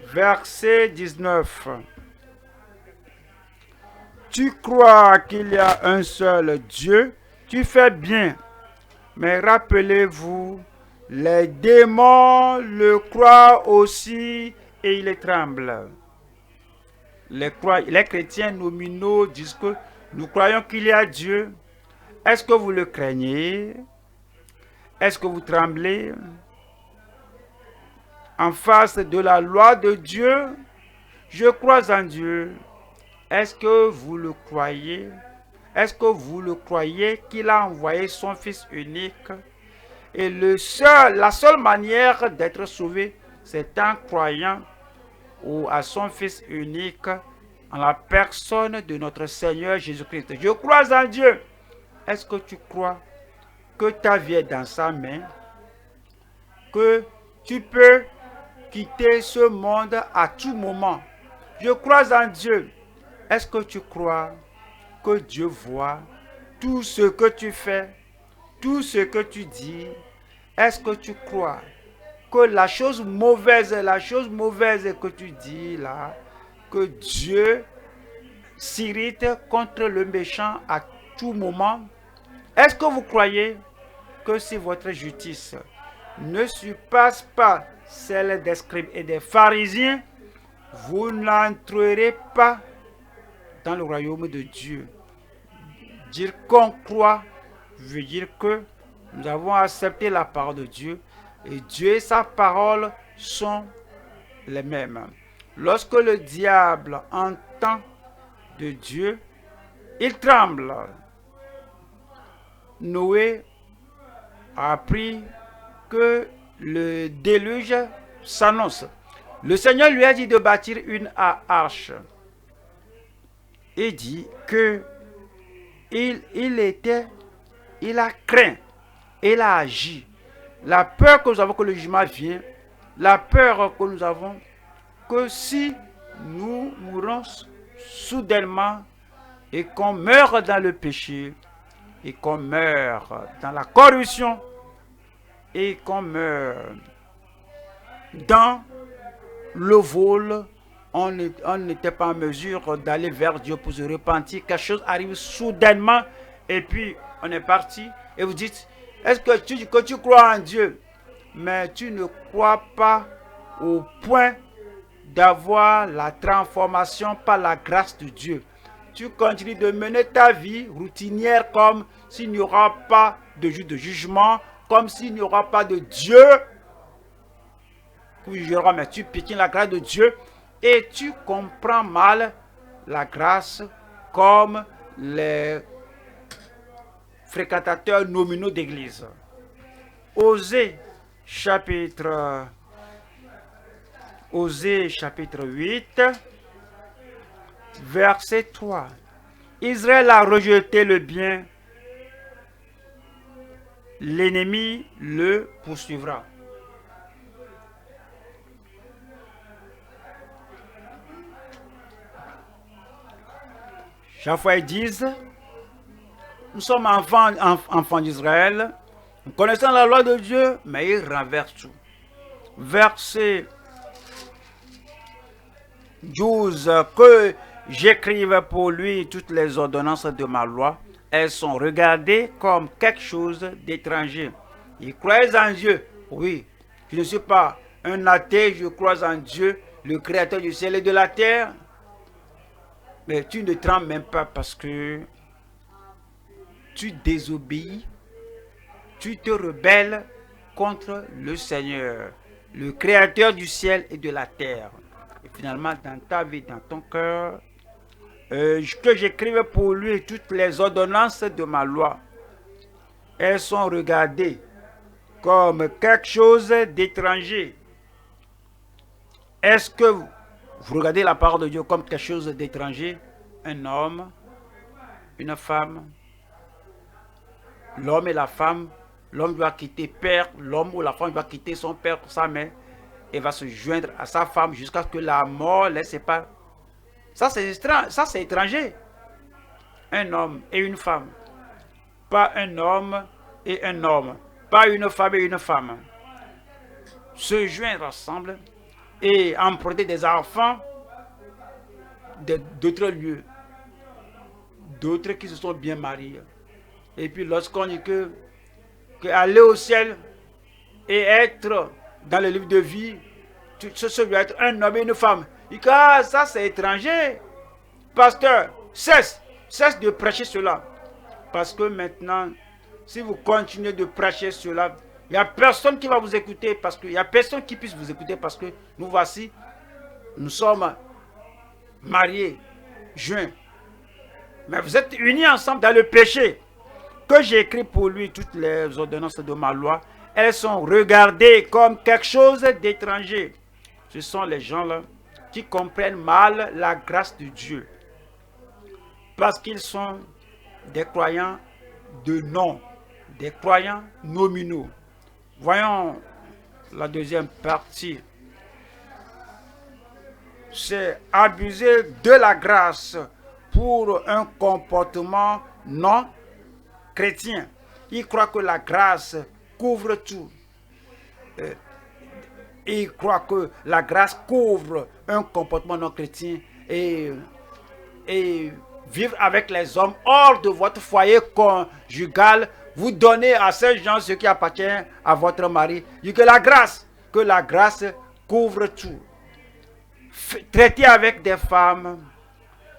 verset 19. Tu crois qu'il y a un seul Dieu, tu fais bien. Mais rappelez-vous, les démons le croient aussi et ils tremblent. Les chrétiens nominaux disent que nous croyons qu'il y a Dieu. Est-ce que vous le craignez? Est-ce que vous tremblez? En face de la loi de Dieu, je crois en Dieu. Est-ce que vous le croyez? Est-ce que vous le croyez qu'il a envoyé son Fils unique? Et la seule manière d'être sauvé, c'est en croyant à son Fils unique, en la personne de notre Seigneur Jésus-Christ. Je crois en Dieu. Est-ce que tu crois que ta vie est dans sa main? Que tu peux quitter ce monde à tout moment? Je crois en Dieu. Est-ce que tu crois que Dieu voit tout ce que tu fais, tout ce que tu dis? Est-ce que tu crois que la chose mauvaise que tu dis là, que Dieu s'irrite contre le méchant à tout moment? Est-ce que vous croyez que si votre justice ne surpasse pas celle des scribes et des pharisiens, vous n'entrerez pas dans le royaume de Dieu? Dire qu'on croit veut dire que nous avons accepté la parole de Dieu et Dieu et sa parole sont les mêmes. Lorsque le diable entend de Dieu, il tremble. Noé a appris que le déluge s'annonce. Le Seigneur lui a dit de bâtir une arche. Il dit que il a craint, il a agi. La peur que nous avons que le jugement vienne, la peur que nous avons que si nous mourons soudainement et qu'on meurt dans le péché, et qu'on meurt dans la corruption, et qu'on meurt dans le vol, on n'était pas en mesure d'aller vers Dieu pour se repentir. Quelque chose arrive soudainement et puis on est parti. Et vous dites, est-ce que tu crois en Dieu, mais tu ne crois pas au point d'avoir la transformation par la grâce de Dieu? Tu continues de mener ta vie routinière comme s'il n'y aura pas de jour de jugement, comme s'il n'y aura pas de Dieu qui jugera, mais tu piétines la grâce de Dieu et tu comprends mal la grâce comme les fréquentateurs nominaux d'église. Osée chapitre 8, verset 3. Israël a rejeté le bien, l'ennemi le poursuivra. Chaque fois ils disent, nous sommes enfants d'Israël, nous connaissons la loi de Dieu, mais il renverse tout. Verset 12, que j'écrive pour lui toutes les ordonnances de ma loi, elles sont regardées comme quelque chose d'étranger. Il croyait en Dieu. Oui, je ne suis pas un athée, je crois en Dieu, le créateur du ciel et de la terre. Mais tu ne trembles même pas parce que tu désobéis, tu te rebelles contre le Seigneur, le créateur du ciel et de la terre. Et finalement, dans ta vie, dans ton cœur, que j'écrive pour lui toutes les ordonnances de ma loi. Elles sont regardées comme quelque chose d'étranger. Est-ce que vous regardez la parole de Dieu comme quelque chose d'étranger? Un homme, une femme, l'homme et la femme, l'homme doit quitter père, l'homme ou la femme doit quitter son père, sa mère, et va se joindre à sa femme jusqu'à ce que la mort les sépare. Ça c'est étranger. Un homme et une femme. Pas un homme et un homme. Pas une femme et une femme. Se joindre ensemble et emprunter des enfants d'autres lieux. D'autres qui se sont bien mariés. Et puis lorsqu'on dit que aller au ciel et être dans le livre de vie, ce doit être un homme et une femme. Il dit, ah, ça c'est étranger. Pasteur, cesse de prêcher cela. Parce que maintenant, si vous continuez de prêcher cela, il n'y a personne qui va vous écouter, parce qu'il n'y a personne qui puisse vous écouter, parce que nous sommes mariés, joints. Mais vous êtes unis ensemble dans le péché. Que j'ai écrit pour lui toutes les ordonnances de ma loi, elles sont regardées comme quelque chose d'étranger. Ce sont les gens-là qui comprennent mal la grâce de Dieu. Parce qu'ils sont des croyants de nom, des croyants nominaux. Voyons la deuxième partie. C'est abuser de la grâce pour un comportement non chrétien. Ils croient que la grâce couvre tout. Ils croient que la grâce couvre un comportement non chrétien et vivre avec les hommes hors de votre foyer conjugal, vous donnez à ces gens ce qui appartient à votre mari. Et que la grâce couvre tout. Traitez avec des femmes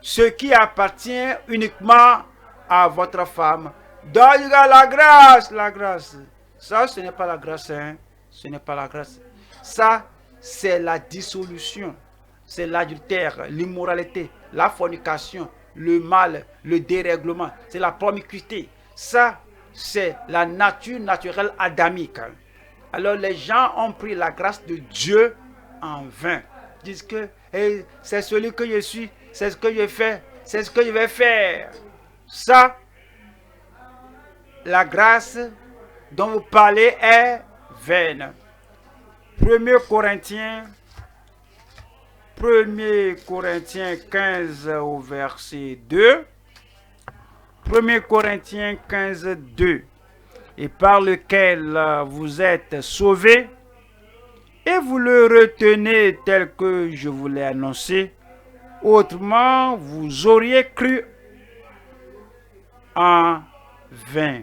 ce qui appartient uniquement à votre femme. Donc la grâce. Ça, ce n'est pas la grâce, hein? Ce n'est pas la grâce. Ça, c'est la dissolution. C'est l'adultère, l'immoralité, la fornication, le mal, le dérèglement. C'est la promiscuité. Ça, c'est la nature naturelle adamique. Alors les gens ont pris la grâce de Dieu en vain. Ils disent que hey, c'est celui que je suis, c'est ce que je fais, c'est ce que je vais faire. Ça, la grâce dont vous parlez est vaine. 1 Corinthiens 15 au verset 2. 1 Corinthiens 15, 2. Et par lequel vous êtes sauvés, et vous le retenez tel que je vous l'ai annoncé. Autrement, vous auriez cru en vain.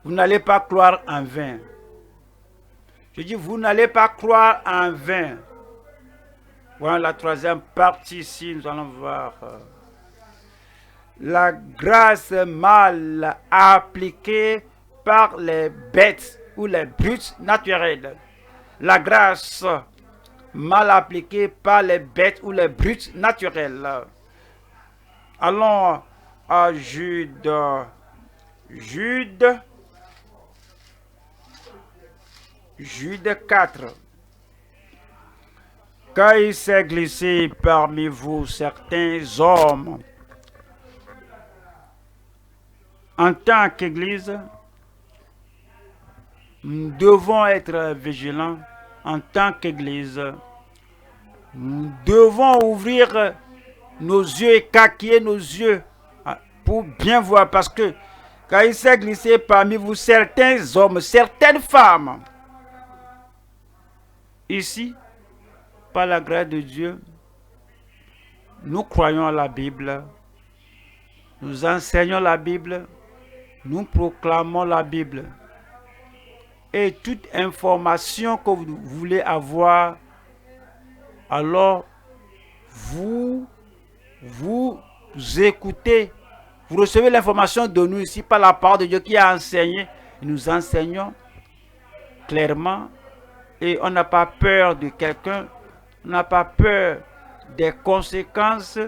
Vous n'allez pas croire en vain. Je dis, vous n'allez pas croire en vain. Voilà la troisième partie ici, nous allons voir. La grâce mal appliquée par les bêtes ou les brutes naturelles. La grâce mal appliquée par les bêtes ou les brutes naturelles. Allons à Jude 4. Car il s'est glissé parmi vous certains hommes. En tant qu'Église, nous devons être vigilants. En tant qu'Église, nous devons ouvrir nos yeux, écarquiller nos yeux pour bien voir, parce que quand il s'est glissé parmi vous certains hommes, certaines femmes, ici, par la grâce de Dieu, nous croyons à la Bible, nous enseignons la Bible, nous proclamons la Bible. Et toute information que vous voulez avoir, alors vous écoutez, vous recevez l'information de nous ici par la parole de Dieu qui a enseigné. Nous enseignons clairement et on n'a pas peur de quelqu'un, on n'a pas peur des conséquences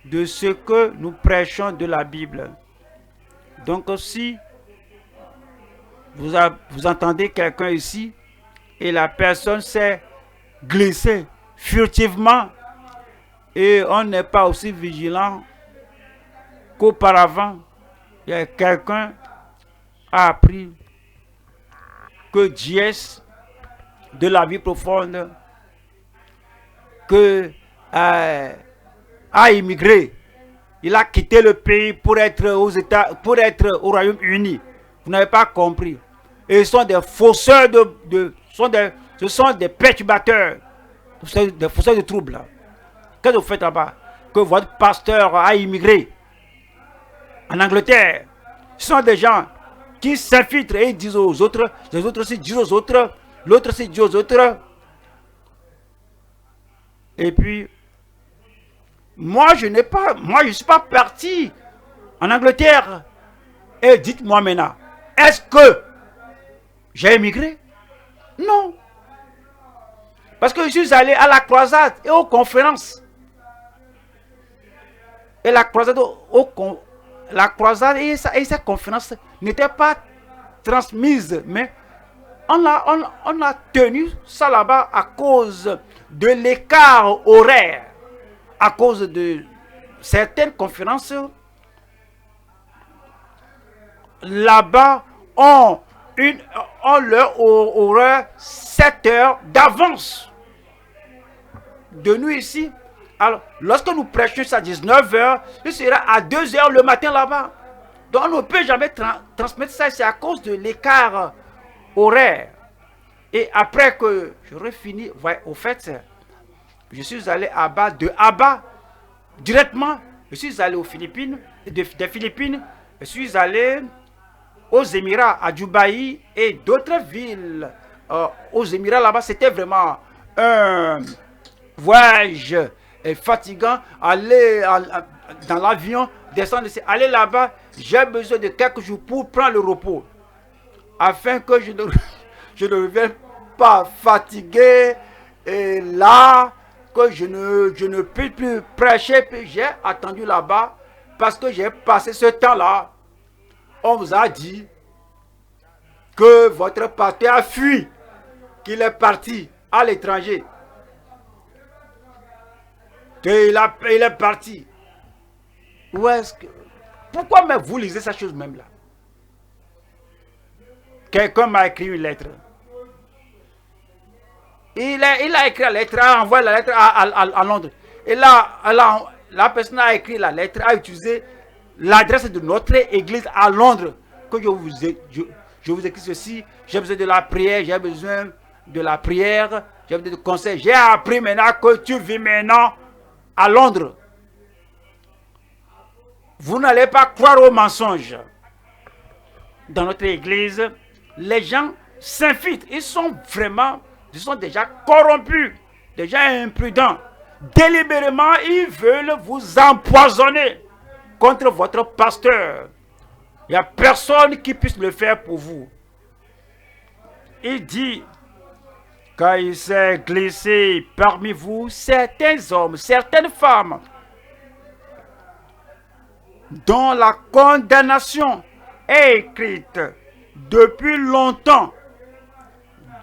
de ce que nous prêchons de la Bible. Donc si vous entendez quelqu'un ici et la personne s'est glissée furtivement et on n'est pas aussi vigilant qu'auparavant, il y a quelqu'un a appris que Dieu de la vie profonde que a immigré. Il a quitté le pays pour être au Royaume-Uni. Vous n'avez pas compris. Et ils sont des fausseurs ce sont des perturbateurs, des fausseurs de troubles. Qu'est-ce que vous faites là-bas? Que votre pasteur a immigré en Angleterre. Ce sont des gens qui s'infiltrent et ils disent aux autres, les autres aussi disent aux autres, l'autre aussi dit aux autres. Et puis, moi je ne suis pas parti en Angleterre. Et dites-moi maintenant, est-ce que j'ai émigré? Non. Parce que je suis allé à la croisade et aux conférences. Et la croisade, et ces conférences n'étaient pas transmises, mais on a tenu ça là-bas à cause de l'écart horaire, à cause de certaines conférences. Là-bas, ont leur horaire 7 heures d'avance de nous ici. Alors, lorsque nous prêchons à 19 heures, il sera à 2 heures le matin là-bas. Donc, on ne peut jamais transmettre ça, c'est à cause de l'écart horaire. Et après que j'aurai fini, au fait, je suis allé à Aba, de Aba, directement, je suis allé aux Philippines, des Philippines, je suis allé aux Émirats, à Dubaï et d'autres villes. Aux Émirats, là-bas, c'était vraiment un voyage fatigant. Aller dans l'avion, descendre ici, aller là-bas, j'ai besoin de quelques jours pour prendre le repos. Afin que je ne revienne pas fatigué. Et là, que je ne peux plus prêcher. Puis j'ai attendu là-bas parce que j'ai passé ce temps-là. On vous a dit que votre pasteur a fui, qu'il est parti à l'étranger. Il est parti. Où est-ce que... Pourquoi même vous lisez cette chose même là? Quelqu'un m'a écrit une lettre. Il a écrit la lettre, a envoyé la lettre à Londres. Et là, la personne a écrit la lettre, a utilisé l'adresse de notre église à Londres. Que je vous écris ceci, j'ai besoin de la prière, j'ai besoin de la prière, j'ai besoin de conseils. J'ai appris maintenant que tu vis maintenant à Londres. Vous n'allez pas croire aux mensonges. Dans notre église, les gens s'infiltrent. Ils sont déjà corrompus, déjà imprudents. Délibérément, ils veulent vous empoisonner contre votre pasteur. Il n'y a personne qui puisse le faire pour vous. Il dit, quand il s'est glissé parmi vous, certains hommes, certaines femmes, dont la condamnation est écrite depuis longtemps,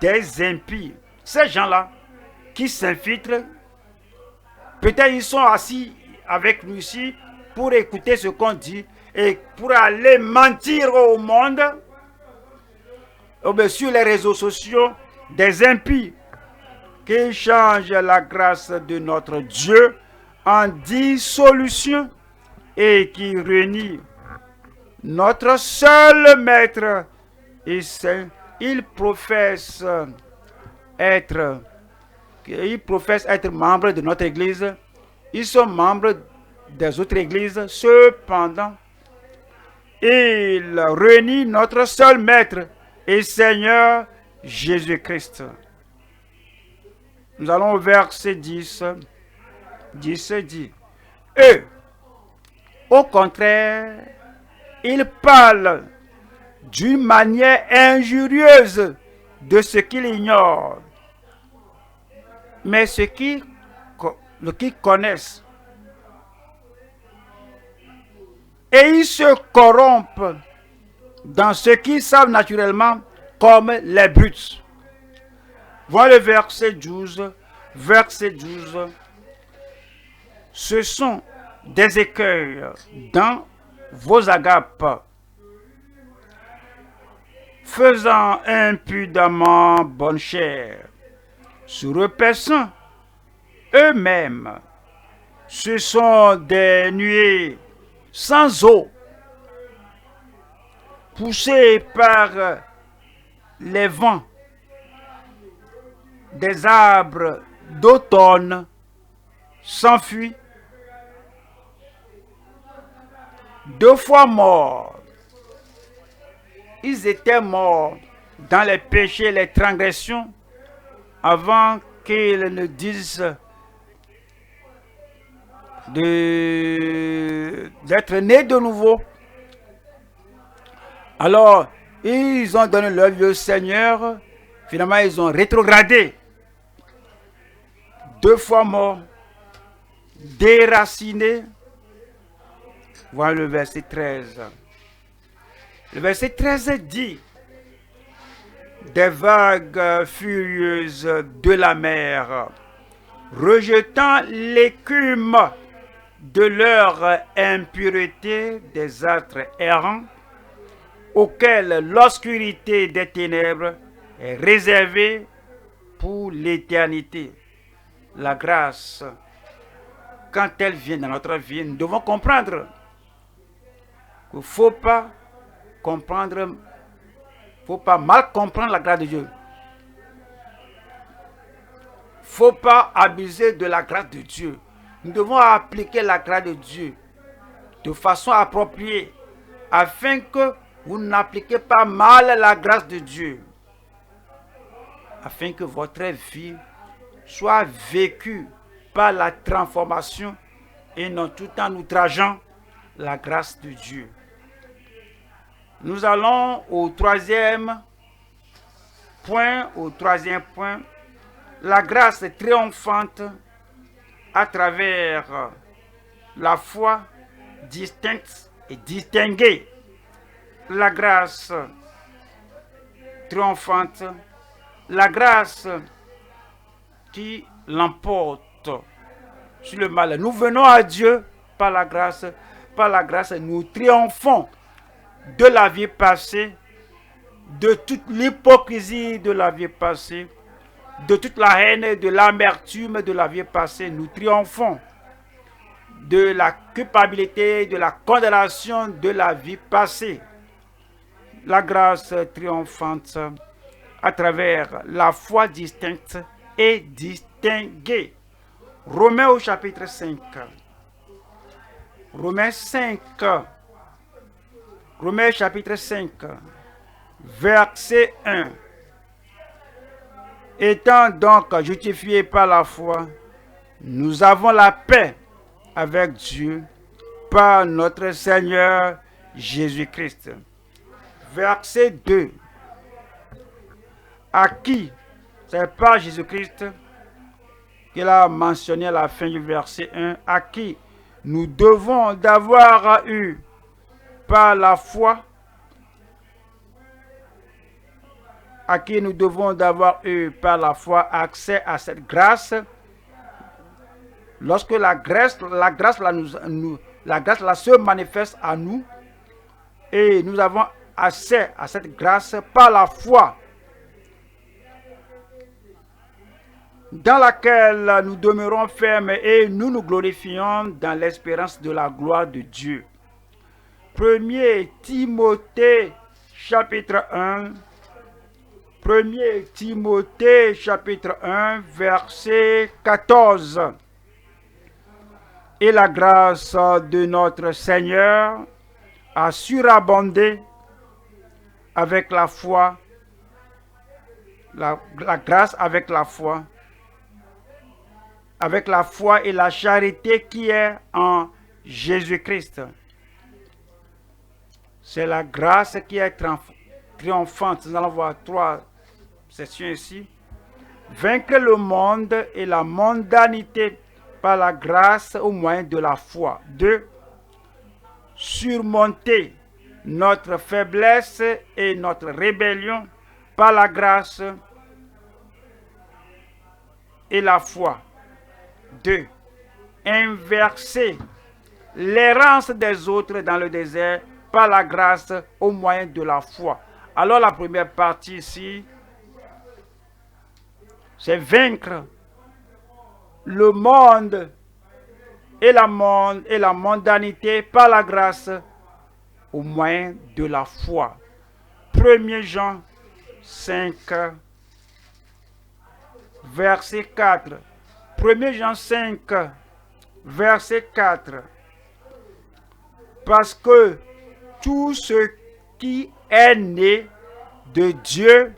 des impies. Ces gens-là qui s'infiltrent, peut-être ils sont assis avec nous ici pour écouter ce qu'on dit et pour aller mentir au monde, sur les réseaux sociaux, des impies qui changent la grâce de notre Dieu en dissolution et qui renient notre seul maître et saint. Il professe être, membre de notre église. Ils sont membres des autres églises. Cependant, il réunit notre seul maître et Seigneur Jésus-Christ. Nous allons au verset 10. 10 dit, eux, au contraire, ils parlent d'une manière injurieuse de ce qu'ils ignorent. Mais ceux qui connaissent, et ils se corrompent dans ce qu'ils savent naturellement comme les brutes. Voilà le verset 12. Verset 12. Ce sont des écueils dans vos agapes, faisant impudemment bonne chair, se repaissant eux-mêmes. Ce sont des nuées sans eau, poussées par les vents, des arbres d'automne s'enfuient, 2 fois morts. Ils étaient morts dans les péchés et les transgressions avant qu'ils ne disent d'être nés de nouveau. Alors, ils ont donné leur vie au Seigneur. Finalement, ils ont rétrogradé. 2 fois morts, déracinés. Voilà le verset 13. Le verset 13 dit, des vagues furieuses de la mer, rejetant l'écume de leur impureté, des âtres errants, auxquels l'obscurité des ténèbres est réservée pour l'éternité. La grâce, quand elle vient dans notre vie, nous devons comprendre qu'il ne faut pas mal comprendre la grâce de Dieu. Il ne faut pas abuser de la grâce de Dieu. Nous devons appliquer la grâce de Dieu de façon appropriée afin que vous n'appliquez pas mal la grâce de Dieu, afin que votre vie soit vécue par la transformation et non tout en outrageant la grâce de Dieu. Nous allons au troisième point. La grâce triomphante à travers la foi distincte et distinguée. La grâce triomphante, la grâce qui l'emporte sur le mal. Nous venons à Dieu par la grâce. Par la grâce, nous triomphons de la vie passée, de toute l'hypocrisie de la vie passée, de toute la haine et de l'amertume de la vie passée. Nous triomphons de la culpabilité, de la condamnation de la vie passée. La grâce triomphante à travers la foi distincte et distinguée. Romains au chapitre 5. Romains chapitre 5, verset 1. Étant donc justifiés par la foi, nous avons la paix avec Dieu par notre Seigneur Jésus-Christ. Verset 2. À qui, c'est par Jésus-Christ qu'il a mentionné à la fin du verset 1, à qui nous devons d'avoir eu par la foi, à qui nous devons d'avoir eu par la foi accès à cette grâce. Lorsque la grâce se manifeste à nous et nous avons accès à cette grâce par la foi, dans laquelle nous demeurons fermes et nous nous glorifions dans l'espérance de la gloire de Dieu. 1er Timothée chapitre 1. 1er Timothée chapitre 1 verset 14. Et la grâce de notre Seigneur a surabondé avec la foi, la grâce avec la foi et la charité qui est en Jésus-Christ. C'est la grâce qui est triomphante. Nous allons voir 3 sections ici. Vaincre le monde et la mondanité par la grâce au moyen de la foi. 2. Surmonter notre faiblesse et notre rébellion par la grâce et la foi. 2. Inverser l'errance des autres dans le désert par la grâce au moyen de la foi. Alors la première partie ici, c'est vaincre le monde et la mondanité par la grâce au moyen de la foi. 1 Jean 5, verset 4. 1 Jean 5, verset 4. Parce que tout ce qui est né de Dieu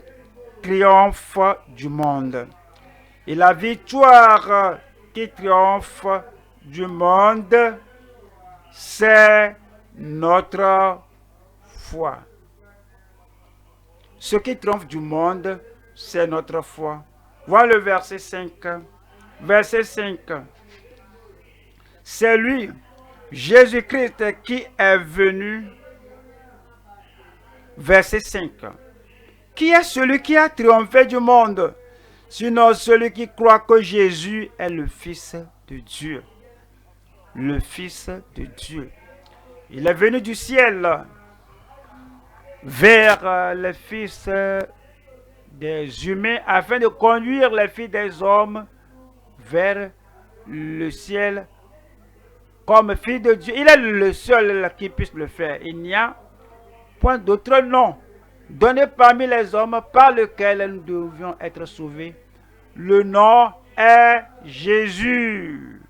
triomphe du monde. Et la victoire qui triomphe du monde, c'est notre foi. Ce qui triomphe du monde, c'est notre foi. Voilà le verset 5. Verset 5. C'est lui, Jésus-Christ, qui est venu. Verset 5. Qui est celui qui a triomphé du monde? Sinon celui qui croit que Jésus est le Fils de Dieu. Le Fils de Dieu. Il est venu du ciel vers les fils des humains afin de conduire les filles des hommes vers le ciel comme fille de Dieu. Il est le seul qui puisse le faire. Il n'y a point d'autre nom donné parmi les hommes par lequel nous devions être sauvés. Le nom est Jésus.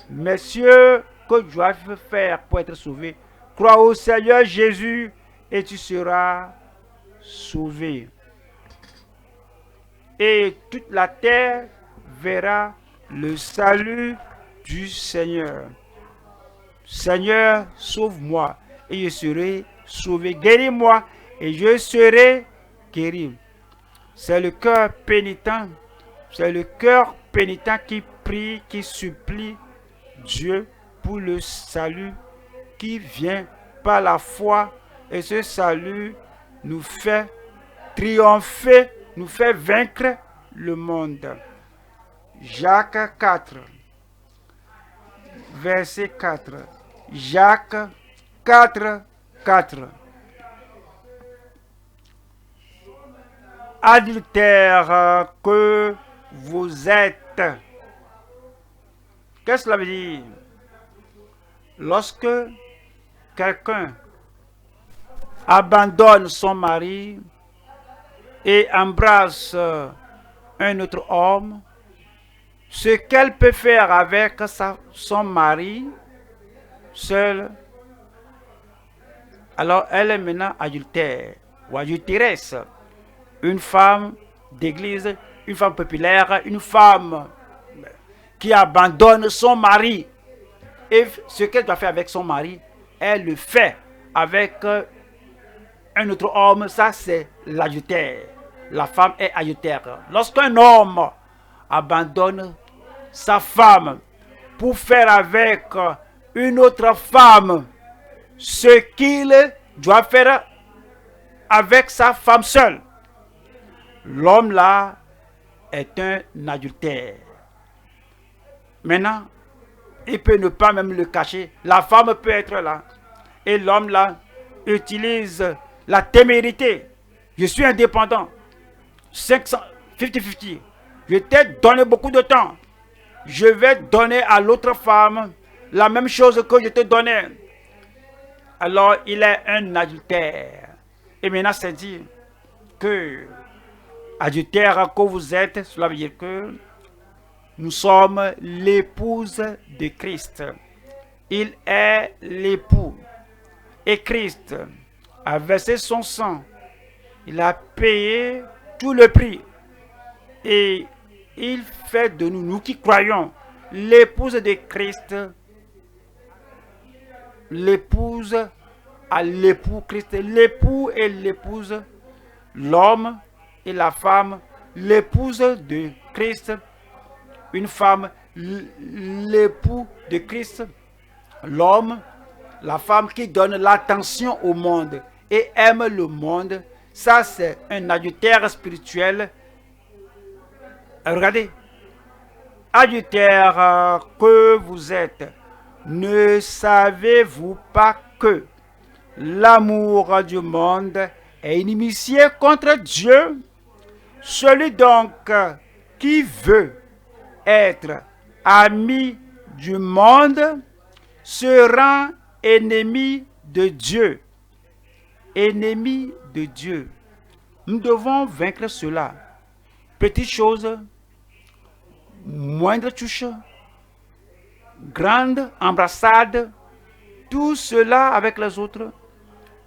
Messieurs, que dois-je faire pour être sauvé? Crois au Seigneur Jésus et tu seras sauvé. Et toute la terre verra le salut du Seigneur. Seigneur, sauve-moi et je serai sauvé. Guéris-moi et je serai guéri. C'est le cœur pénitent. C'est le cœur pénitent qui prie, qui supplie Dieu pour le salut qui vient par la foi. Et ce salut nous fait triompher, nous fait vaincre le monde. Jacques 4, verset 4. Jacques 4, 4. Adultère que vous êtes. Qu'est-ce que cela veut dire? Lorsque quelqu'un abandonne son mari et embrasse un autre homme, ce qu'elle peut faire avec son mari seul, alors elle est maintenant adultère ou adultéresse. Une femme d'église, une femme populaire, une femme qui abandonne son mari. Et ce qu'elle doit faire avec son mari, elle le fait avec un autre homme. Ça, c'est l'adultère. La femme est adultère. Lorsqu'un homme abandonne sa femme pour faire avec une autre femme ce qu'il doit faire avec sa femme seule, l'homme là est un adultère. Maintenant, il peut ne pas même le cacher. La femme peut être là. Et l'homme là utilise la témérité. Je suis indépendant. 50-50. Je t'ai donné beaucoup de temps. Je vais donner à l'autre femme la même chose que je te donnais, alors il est un adultère. Et maintenant, c'est dit que adultère que vous êtes, cela veut dire que nous sommes l'épouse de Christ. Il est l'époux. Et Christ a versé son sang. Il a payé tout le prix. Et il fait de nous, nous qui croyons, l'épouse de Christ, l'épouse à l'époux Christ, l'époux et l'épouse, l'homme et la femme, l'épouse de Christ, une femme, l'époux de Christ, l'homme, la femme qui donne l'attention au monde et aime le monde. Ça, c'est un adultère spirituel. Regardez, adultère que vous êtes, ne savez-vous pas que l'amour du monde est inimitié contre Dieu? Celui donc qui veut être ami du monde se rend ennemi de Dieu. Ennemi de Dieu. Nous devons vaincre cela. Petite chose, moindre touche, grande embrassade, tout cela avec les autres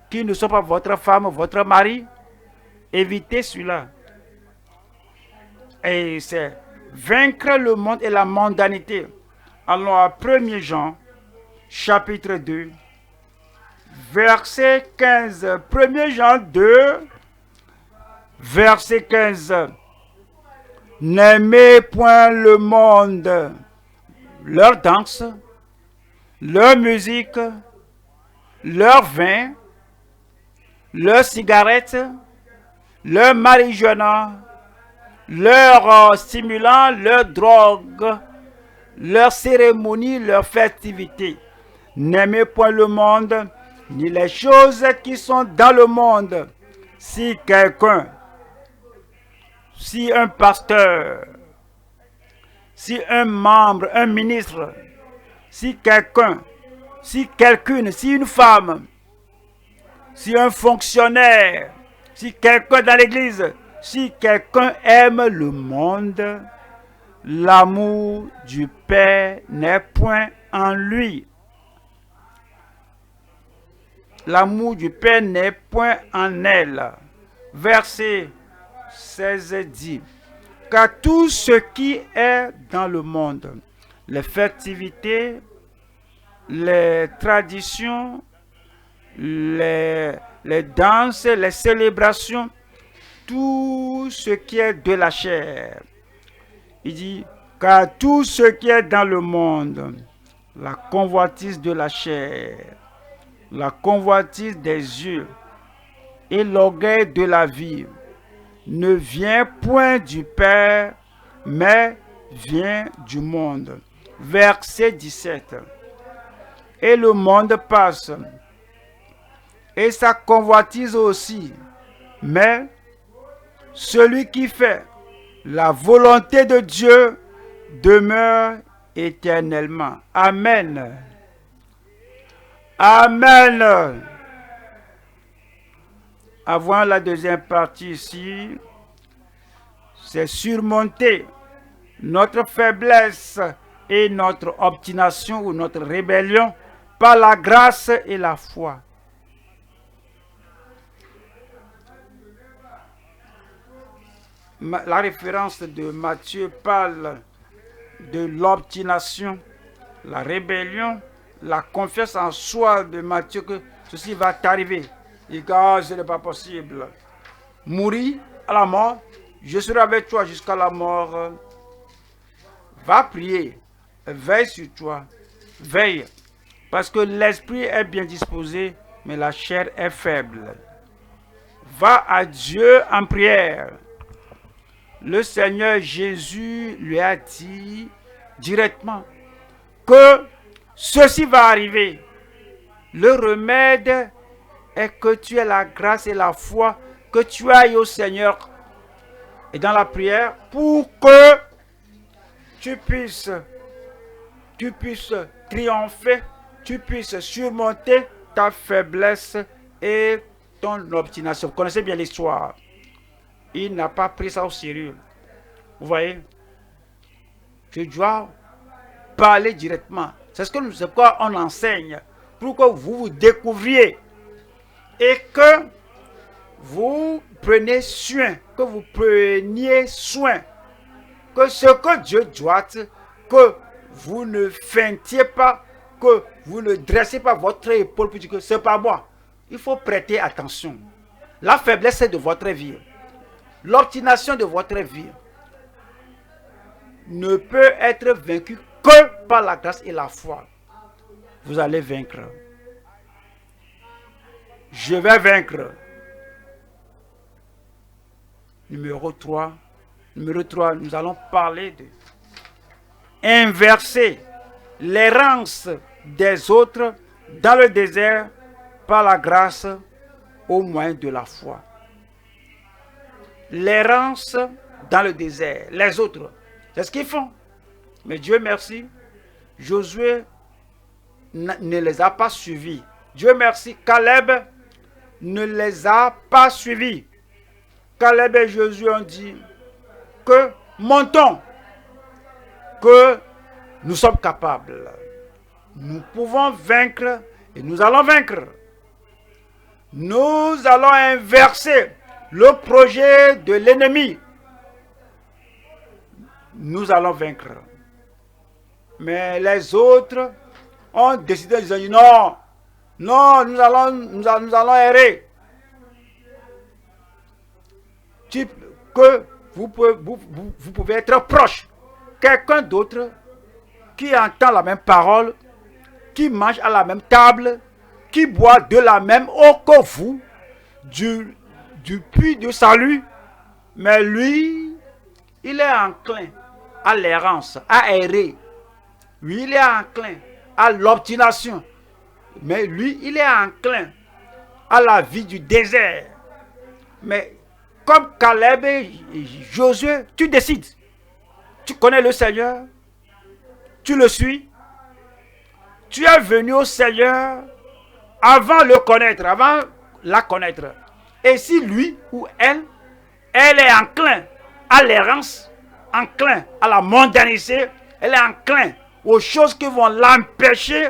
qui ne sont pas votre femme, votre mari, évitez cela. Et c'est vaincre le monde et la mondanité. Allons à 1 Jean, chapitre 2, verset 15. 1 Jean 2, verset 15. N'aimez point le monde, leur danse, leur musique, leur vin, leur cigarette, leur marijuana, leur stimulant, leur drogue, leur cérémonie, leur festivité. N'aimez point le monde, ni les choses qui sont dans le monde. Si quelqu'un, si un pasteur, si un membre, un ministre, si quelqu'un, si quelqu'une, si une femme, si un fonctionnaire, si quelqu'un dans l'église, si quelqu'un aime le monde, l'amour du Père n'est point en lui. L'amour du Père n'est point en elle. Verset 16 dit, car tout ce qui est dans le monde, les festivités, les traditions, les danses, les célébrations, tout ce qui est de la chair. Il dit, car tout ce qui est dans le monde, la convoitise de la chair, la convoitise des yeux et l'orgueil de la vie, ne vient point du Père, mais vient du monde. Verset 17. Et le monde passe, et sa convoitise aussi, mais celui qui fait la volonté de Dieu demeure éternellement. Amen. Amen. Avant la deuxième partie ici, c'est surmonter notre faiblesse et notre obstination ou notre rébellion par la grâce et la foi. La référence de Matthieu parle de l'obstination, la rébellion, la confiance en soi de Matthieu que ceci va t'arriver. Et car ce n'est pas possible. Mourir à la mort, je serai avec toi jusqu'à la mort. Va prier, veille sur toi, veille, parce que l'esprit est bien disposé, mais la chair est faible. Va à Dieu en prière. Le Seigneur Jésus lui a dit directement que ceci va arriver. Le remède est que tu aies la grâce et la foi, que tu ailles au Seigneur et dans la prière pour que tu puisses tu puisses triompher, tu puisses surmonter ta faiblesse et ton obstination. Vous connaissez bien l'histoire. Il n'a pas pris ça au sérieux. Vous voyez? Tu dois parler directement. C'est quoi on enseigne. Pour que vous vous découvriez. Et que vous preniez soin. Que vous preniez soin. Que ce que Dieu doit, que vous ne feintiez pas, que vous ne dressez pas votre épaule pour dire que c'est pas moi. Il faut prêter attention. La faiblesse de votre vie, l'obstination de votre vie ne peut être vaincue que par la grâce et la foi. Vous allez vaincre. Je vais vaincre. Numéro 3, nous allons parler de inverser l'errance des autres dans le désert par la grâce au moyen de la foi. L'errance dans le désert, les autres, c'est ce qu'ils font. Mais Dieu merci, Josué ne les a pas suivis. Dieu merci, Caleb ne les a pas suivis. Caleb et Josué ont dit que montons, que nous sommes capables. Nous pouvons vaincre et nous allons vaincre. Nous allons inverser le projet de l'ennemi. Nous allons vaincre. Mais les autres ont décidé, ils ont dit non, non, nous allons errer. Que vous pouvez être proche. Quelqu'un d'autre qui entend la même parole, qui mange à la même table, qui boit de la même eau que vous, du puits de salut, mais lui, il est enclin à l'errance, à errer. Lui, il est enclin à l'obstination, mais lui, il est enclin à la vie du désert. Mais comme Caleb et Josué, tu décides. Tu connais le Seigneur, tu le suis. Tu es venu au Seigneur avant le connaître, avant la connaître. Et si lui ou elle est enclin à l'errance, enclin à la mondanité, elle est enclin aux choses qui vont l'empêcher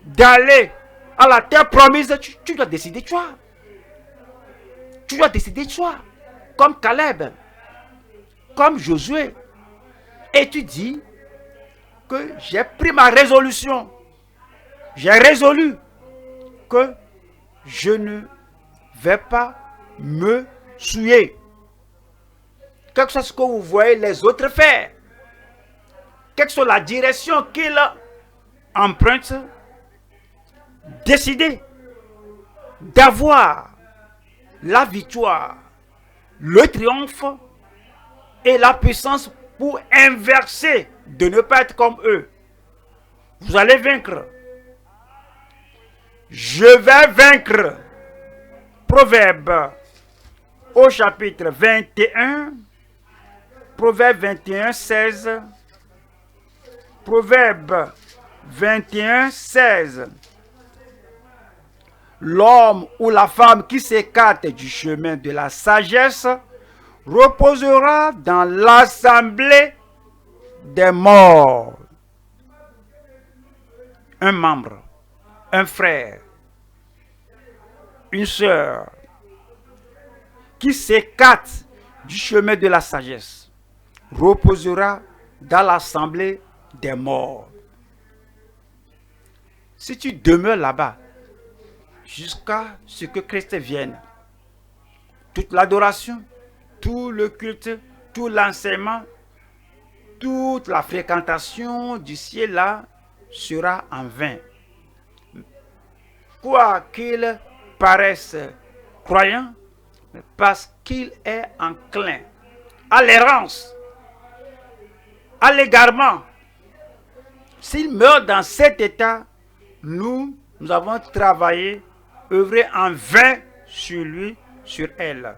d'aller à la terre promise, tu dois décider toi. Tu dois décider toi. Comme Caleb, comme Josué. Et tu dis que j'ai pris ma résolution. J'ai résolu que je ne vais pas me souiller. Quel que soit ce que vous voyez les autres faire, quelle que soit la direction qu'ils empruntent, décidez d'avoir la victoire, le triomphe et la puissance pour inverser, de ne pas être comme eux. Vous allez vaincre. Je vais vaincre. Proverbe au chapitre 21. Proverbe 21, 16. Proverbe 21, 16. L'homme ou la femme qui s'écarte du chemin de la sagesse reposera dans l'assemblée des morts. Un membre, un frère, une sœur qui s'écarte du chemin de la sagesse reposera dans l'assemblée des morts. Si tu demeures là-bas jusqu'à ce que Christ vienne, toute l'adoration, tout le culte, tout l'enseignement, toute la fréquentation du ciel là sera en vain. Quoi qu'il paraisse croyant, parce qu'il est enclin à l'errance, à l'égarement. S'il meurt dans cet état, nous avons travaillé, œuvré en vain sur lui, sur elle.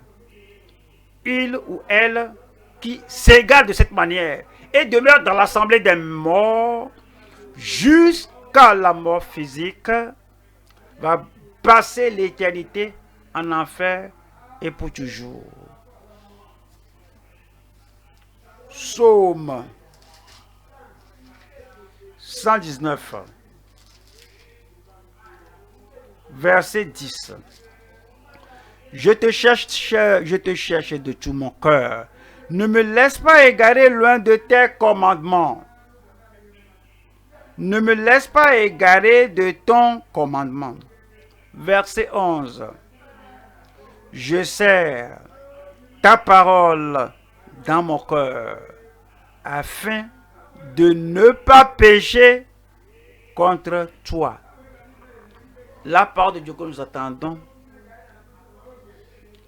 Il ou elle qui s'égare de cette manière et demeure dans l'assemblée des morts jusqu'à la mort physique, va passer l'éternité en enfer et pour toujours. Psaume 119, verset 10. Je te cherche de tout mon cœur. Ne me laisse pas égarer loin de tes commandements. Ne me laisse pas égarer de ton commandement. Verset 11. Je serre ta parole dans mon cœur afin de ne pas pécher contre toi. La parole de Dieu que nous attendons,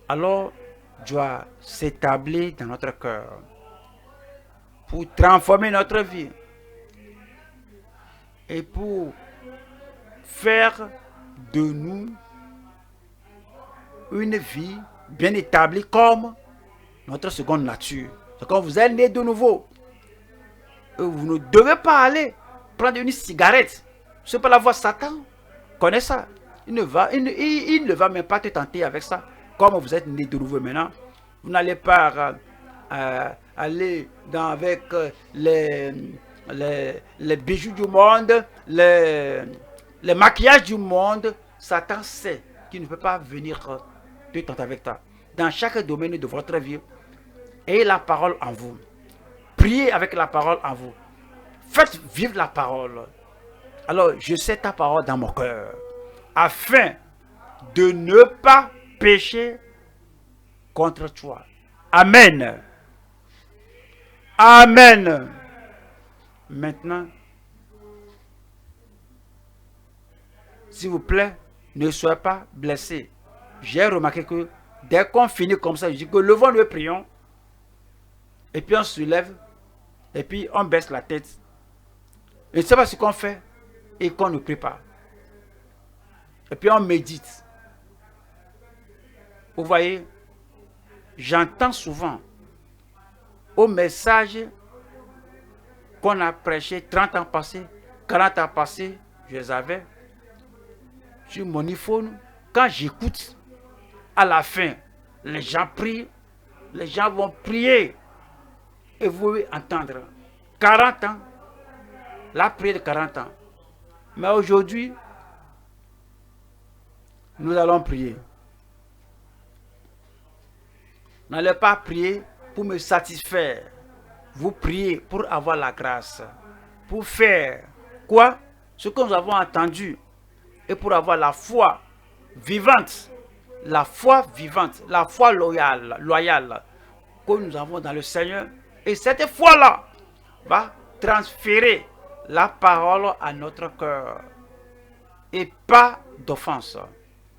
alors doit s'établir dans notre cœur pour transformer notre vie et pour faire de nous une vie bien établie comme notre seconde nature. C'est quand vous êtes né de nouveau. Vous ne devez pas aller prendre une cigarette. C'est pas la voix Satan. Connais ça. Il ne va même pas te tenter avec ça. Comme vous êtes né de nouveau maintenant, vous n'allez pas aller avec les bijoux du monde, les maquillages du monde. Satan sait qu'il ne peut pas venir te tenter avec ça. Dans chaque domaine de votre vie, ayez la parole en vous. Priez avec la parole en vous. Faites vivre la parole. Alors, je sais ta parole dans mon cœur, afin de ne pas pécher contre toi. Amen. Amen. Maintenant, s'il vous plaît, ne soyez pas blessés. J'ai remarqué que dès qu'on finit comme ça, je dis que levons-nous et prions. Et puis on se lève. Et puis on baisse la tête. Et ne sais pas ce qu'on fait. Et qu'on ne prie pas. Et puis on médite. Vous voyez, j'entends souvent au message qu'on a prêché 30 ans passés, 40 ans passés, je les avais sur mon iPhone. Quand j'écoute, à la fin, les gens prient, les gens vont prier. Et vous pouvez entendre 40 ans, la prière de 40 ans. Mais aujourd'hui, nous allons prier. N'allez pas prier pour me satisfaire. Vous priez pour avoir la grâce. Pour faire quoi? Ce que nous avons entendu. Et pour avoir la foi vivante. La foi vivante. La foi loyale que nous avons dans le Seigneur. Et cette foi-là va transférer la parole à notre cœur. Et pas d'offense.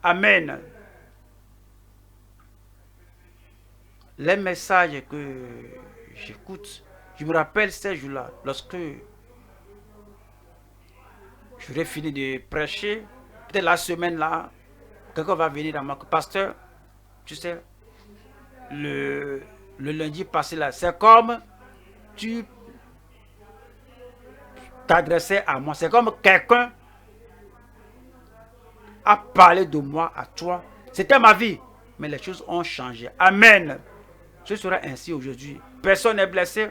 Amen. Les messages que j'écoute, je me rappelle ces jours-là, lorsque j'aurais fini de prêcher, peut-être la semaine là, quelqu'un va venir à moi, pasteur, tu sais, le lundi passé là, c'est comme tu t'adressais à moi, c'est comme quelqu'un a parlé de moi à toi. C'était ma vie, mais les choses ont changé. Amen. Ce sera ainsi aujourd'hui. Personne n'est blessé.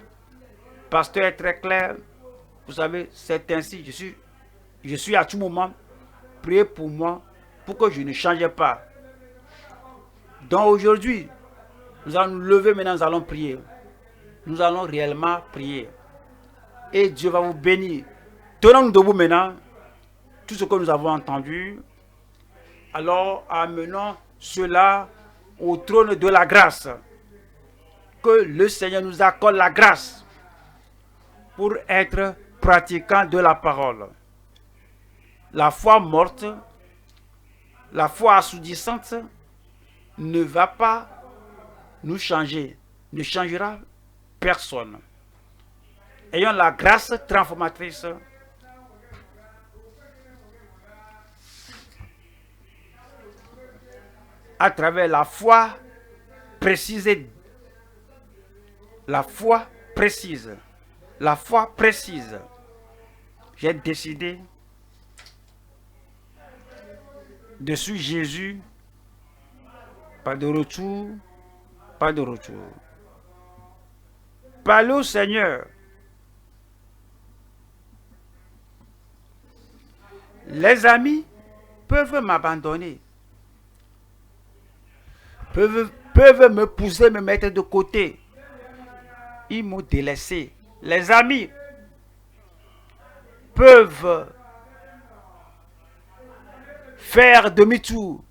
Pasteur est très clair. Vous savez, c'est ainsi. Je suis à tout moment. Priez pour moi, pour que je ne change pas. Donc aujourd'hui, nous allons nous lever maintenant, nous allons prier. Nous allons réellement prier. Et Dieu va vous bénir. Tenons-nous debout maintenant. Tout ce que nous avons entendu. Alors amenons cela au trône de la grâce. Que le Seigneur nous accorde la grâce pour être pratiquants de la parole. La foi morte, la foi assourdissante ne va pas nous changer, ne changera personne. Ayons la grâce transformatrice à travers la foi précise. La foi précise. La foi précise. j'ai décidé de suivre Jésus. Pas de retour, pas de retour. Parlez au Seigneur. Les amis peuvent m'abandonner, peuvent me pousser, me mettre de côté. Ils m'ont délaissé. Les amis peuvent faire demi-tour.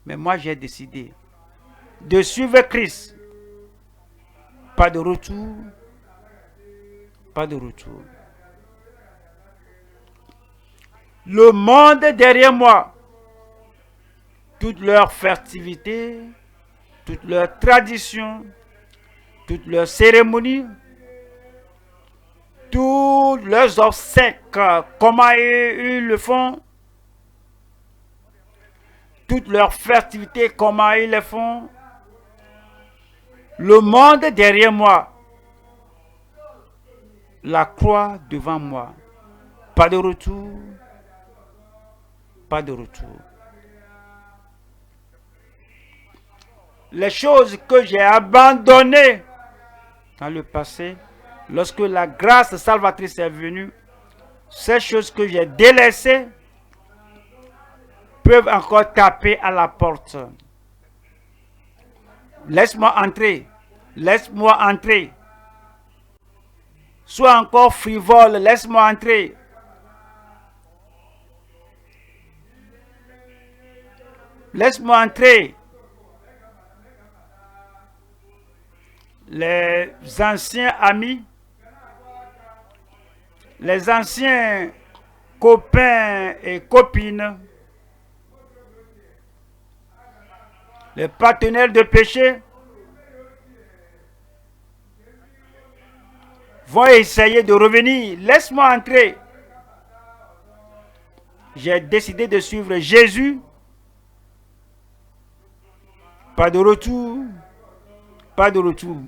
Mais moi, j'ai décidé de suivre Christ. Pas de retour, pas de retour. Le monde derrière moi, toute leur festivité, toutes leurs traditions, toutes leurs cérémonies, tous leurs obsèques, comment ils le font, toutes leurs festivités, comment ils les font. Le monde derrière moi, la croix devant moi. Pas de retour, pas de retour. Les choses que j'ai abandonnées dans le passé, lorsque la grâce salvatrice est venue, ces choses que j'ai délaissées peuvent encore taper à la porte. Laisse-moi entrer, laisse-moi entrer. Sois encore frivole, laisse-moi entrer. Laisse-moi entrer. Les anciens amis, les anciens copains et copines, les partenaires de péché vont essayer de revenir. Laisse-moi entrer. J'ai décidé de suivre Jésus. Pas de retour. Pas de retour.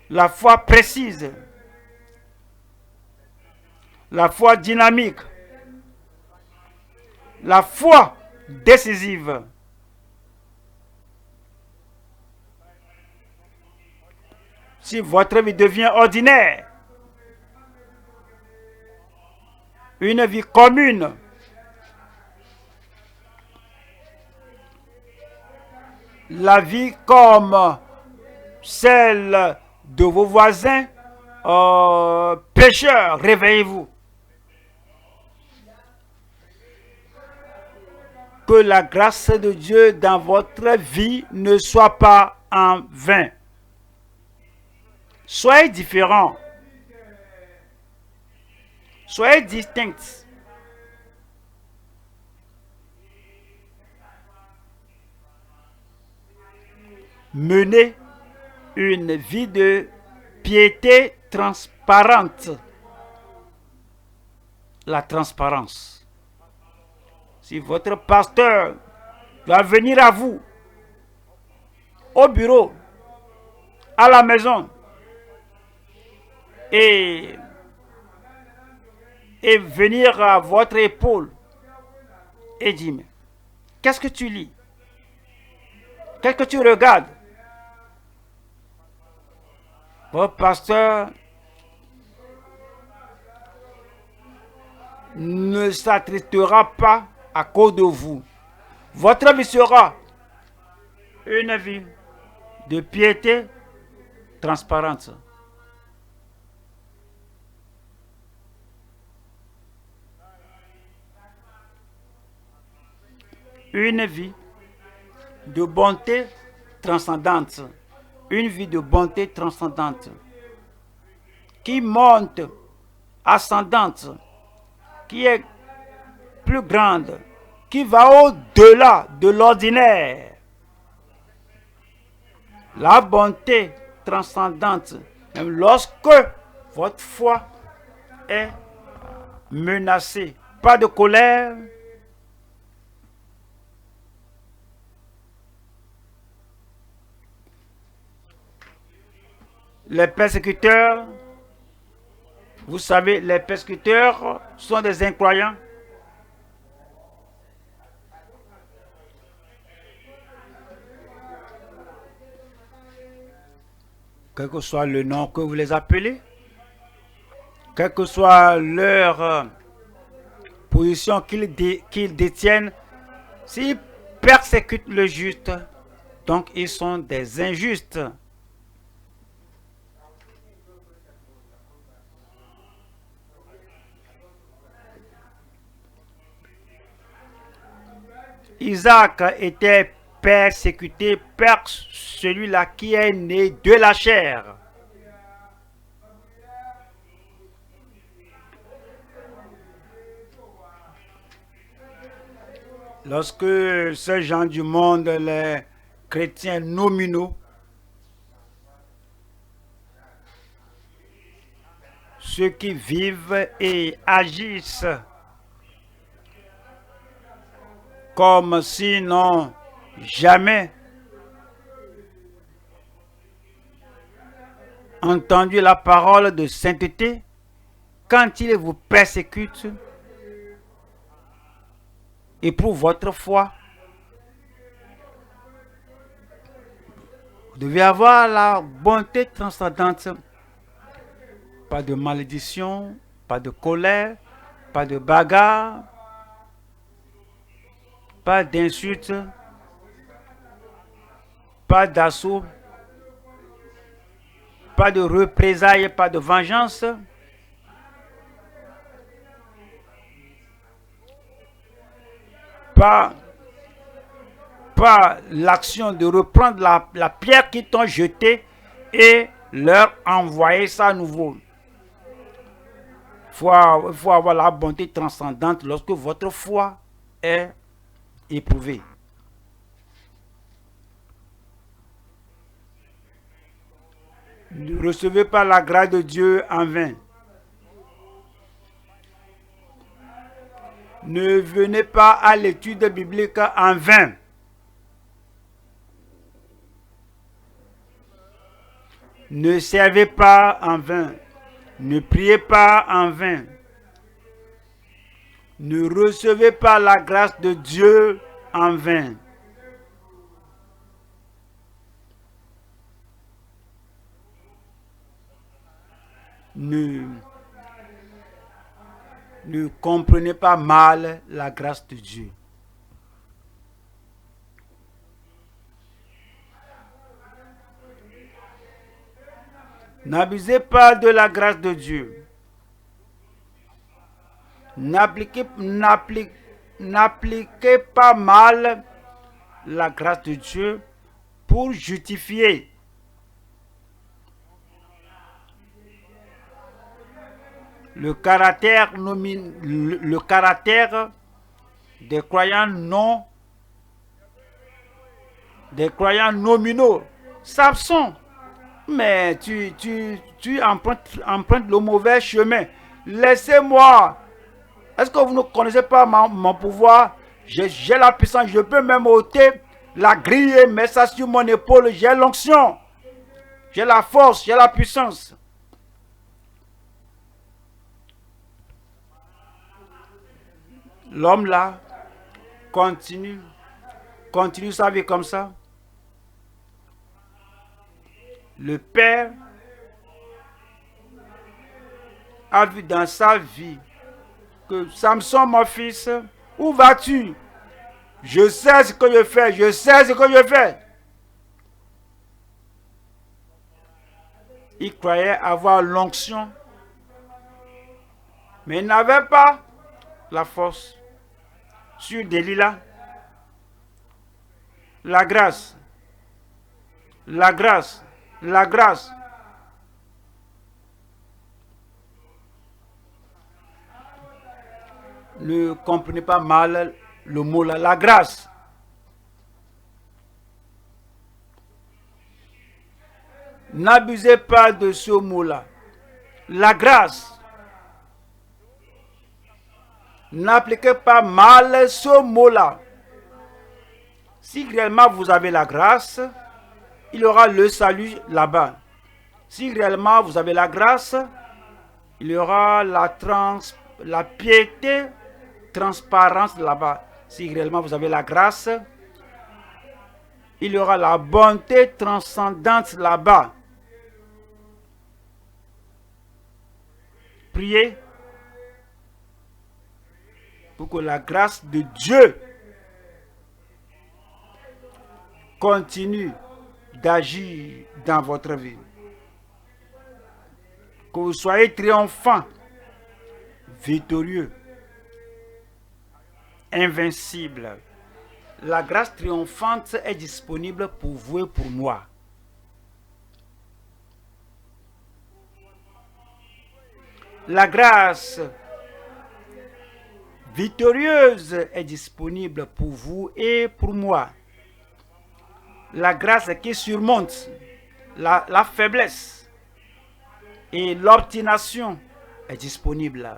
La foi précise. La foi dynamique. La foi décisive. Si votre vie devient ordinaire, une vie commune, la vie comme celle de vos voisins, pécheurs, réveillez-vous. Que la grâce de Dieu dans votre vie ne soit pas en vain. Soyez différents. Soyez distincts. Menez une vie de piété transparente. La transparence. Si votre pasteur doit venir à vous, au bureau, à la maison, et venir à votre épaule et dire, mais qu'est-ce que tu lis? Qu'est-ce que tu regardes? Votre pasteur ne s'attristera pas à cause de vous. Votre vie sera une vie de piété transparente. Une vie de bonté transcendante. Une vie de bonté transcendante. Qui monte, ascendante. Qui est plus grande. Qui va au-delà de l'ordinaire. La bonté transcendante. Même lorsque votre foi est menacée. Pas de colère. Les persécuteurs Vous savez, les persécuteurs sont des incroyants. Quel que soit le nom que vous les appelez, quelle que soit leur position qu'ils détiennent, s'ils persécutent le juste, donc ils sont des injustes. Isaac était persécuté par celui-là qui est né de la chair. Lorsque ces gens du monde, les chrétiens nominaux, ceux qui vivent et agissent comme s'ils n'ont jamais entendu la parole de sainteté, quand ils vous persécutent et pour votre foi, vous devez avoir la bonté transcendante. Pas de malédiction, pas de colère, pas de bagarre, pas d'insultes, pas d'assaut, pas de représailles, pas de vengeance. Pas l'action de reprendre la pierre qu'ils t'ont jetée et leur envoyer ça à nouveau. Il faut avoir la bonté transcendante lorsque votre foi est éprouvée. Ne recevez pas la grâce de Dieu en vain. Ne venez pas à l'étude biblique en vain. Ne servez pas en vain. Ne priez pas en vain. Ne recevez pas la grâce de Dieu en vain. Ne comprenez pas mal la grâce de Dieu. N'abusez pas de la grâce de Dieu. N'appliquez pas mal la grâce de Dieu pour justifier. Le caractère des croyants nominaux s'absent. Mais tu empruntes le mauvais chemin. Laissez-moi. Est-ce que vous ne connaissez pas mon pouvoir? J'ai la puissance. Je peux même ôter la grille et mettre ça sur mon épaule. J'ai l'onction. J'ai la force. J'ai la puissance. L'homme là continue sa vie comme ça. Le Père a vu dans sa vie que Samson, mon fils, où vas-tu? Je sais ce que je fais, je sais ce que je fais. Il croyait avoir l'onction, mais il n'avait pas la force. Sur Delilah, la grâce. Ne comprenez pas mal le mot là, la grâce. N'abusez pas de ce mot-là. La grâce. N'appliquez pas mal ce mot-là. Si réellement vous avez la grâce, il y aura le salut là-bas. Si réellement vous avez la grâce, Il y aura la piété, transparence là-bas. Si réellement vous avez la grâce, il y aura la bonté transcendante là-bas. Priez pour que la grâce de Dieu continue d'agir dans votre vie. Que vous soyez triomphant, victorieux, invincible. La grâce triomphante est disponible pour vous et pour moi. La grâce victorieuse est disponible pour vous et pour moi. La grâce qui surmonte la faiblesse et l'obstination est disponible.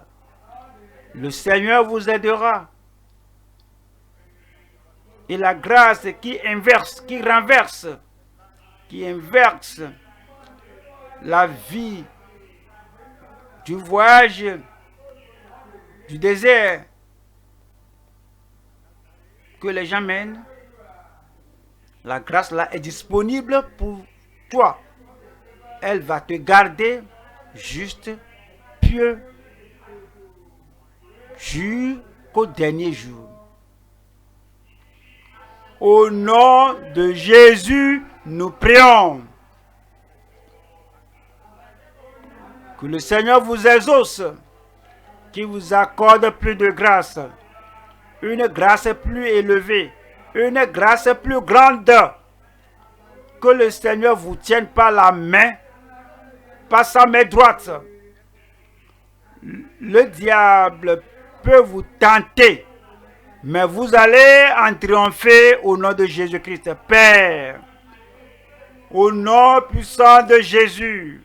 Le Seigneur vous aidera. Et la grâce qui renverse la vie du voyage, du désert que les gens mènent, la grâce là est disponible pour toi. Elle va te garder juste, pieux, jusqu'au dernier jour. Au nom de Jésus, nous prions. Que le Seigneur vous exauce, qu'il vous accorde plus de grâce, une grâce plus élevée, une grâce plus grande. Que le Seigneur vous tienne par la main, par sa main droite. Le diable peut vous tenter, mais vous allez en triompher au nom de Jésus-Christ. Père, au nom puissant de Jésus,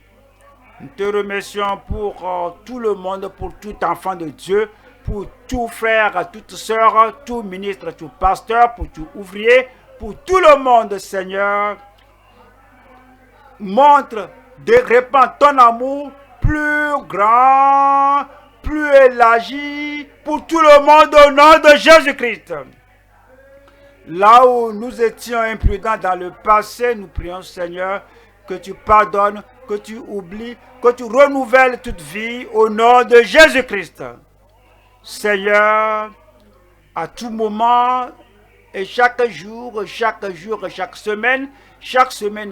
nous te remercions pour tout le monde, pour tout enfant de Dieu, pour tout frère, toute sœur, tout ministre, tout pasteur, pour tout ouvrier, pour tout le monde, Seigneur. Répand ton amour plus grand, plus élargi pour tout le monde au nom de Jésus-Christ. Là où nous étions imprudents dans le passé, nous prions, Seigneur, que tu pardonnes, que tu oublies, que tu renouvelles toute vie au nom de Jésus-Christ. Seigneur, à tout moment et chaque jour, chaque semaine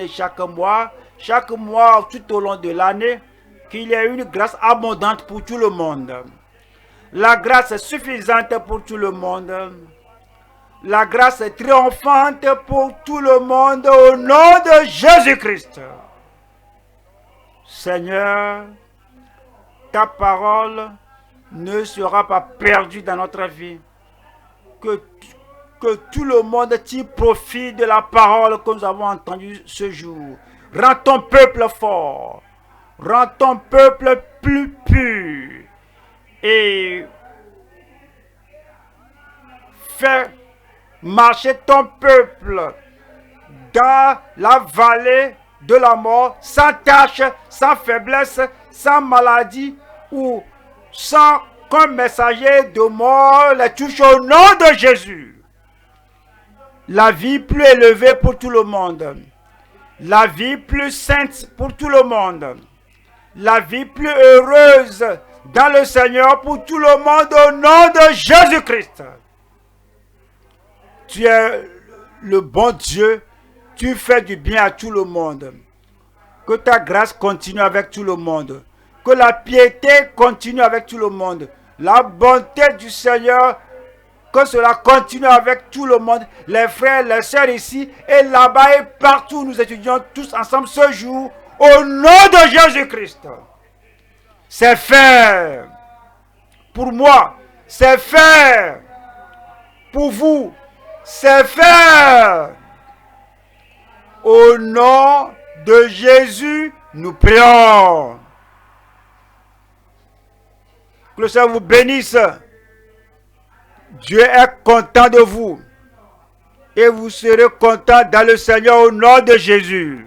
et chaque mois tout au long de l'année, qu'il y ait une grâce abondante pour tout le monde. La grâce est suffisante pour tout le monde. La grâce est triomphante pour tout le monde au nom de Jésus-Christ. Seigneur, ta parole ne sera pas perdue dans notre vie. Que tout le monde tire profit de la parole que nous avons entendue ce jour. Rends ton peuple fort. Rends ton peuple plus pur. Et fais marcher ton peuple dans la vallée de la mort, sans tache, sans faiblesse, sans maladie ou sans qu'un messager de mort les touche au nom de Jésus. La vie plus élevée pour tout le monde. La vie plus sainte pour tout le monde. La vie plus heureuse dans le Seigneur pour tout le monde au nom de Jésus-Christ. Tu es le bon Dieu. Tu fais du bien à tout le monde. Que ta grâce continue avec tout le monde. Que la piété continue avec tout le monde. La bonté du Seigneur, que cela continue avec tout le monde. Les frères, les sœurs ici et là-bas et partout. Nous étudions tous ensemble ce jour. Au nom de Jésus-Christ. C'est fait. Pour moi. C'est fait. Pour vous. C'est fait. Au nom de Jésus, nous prions. Que le Seigneur vous bénisse. Dieu est content de vous. Et vous serez content dans le Seigneur au nom de Jésus.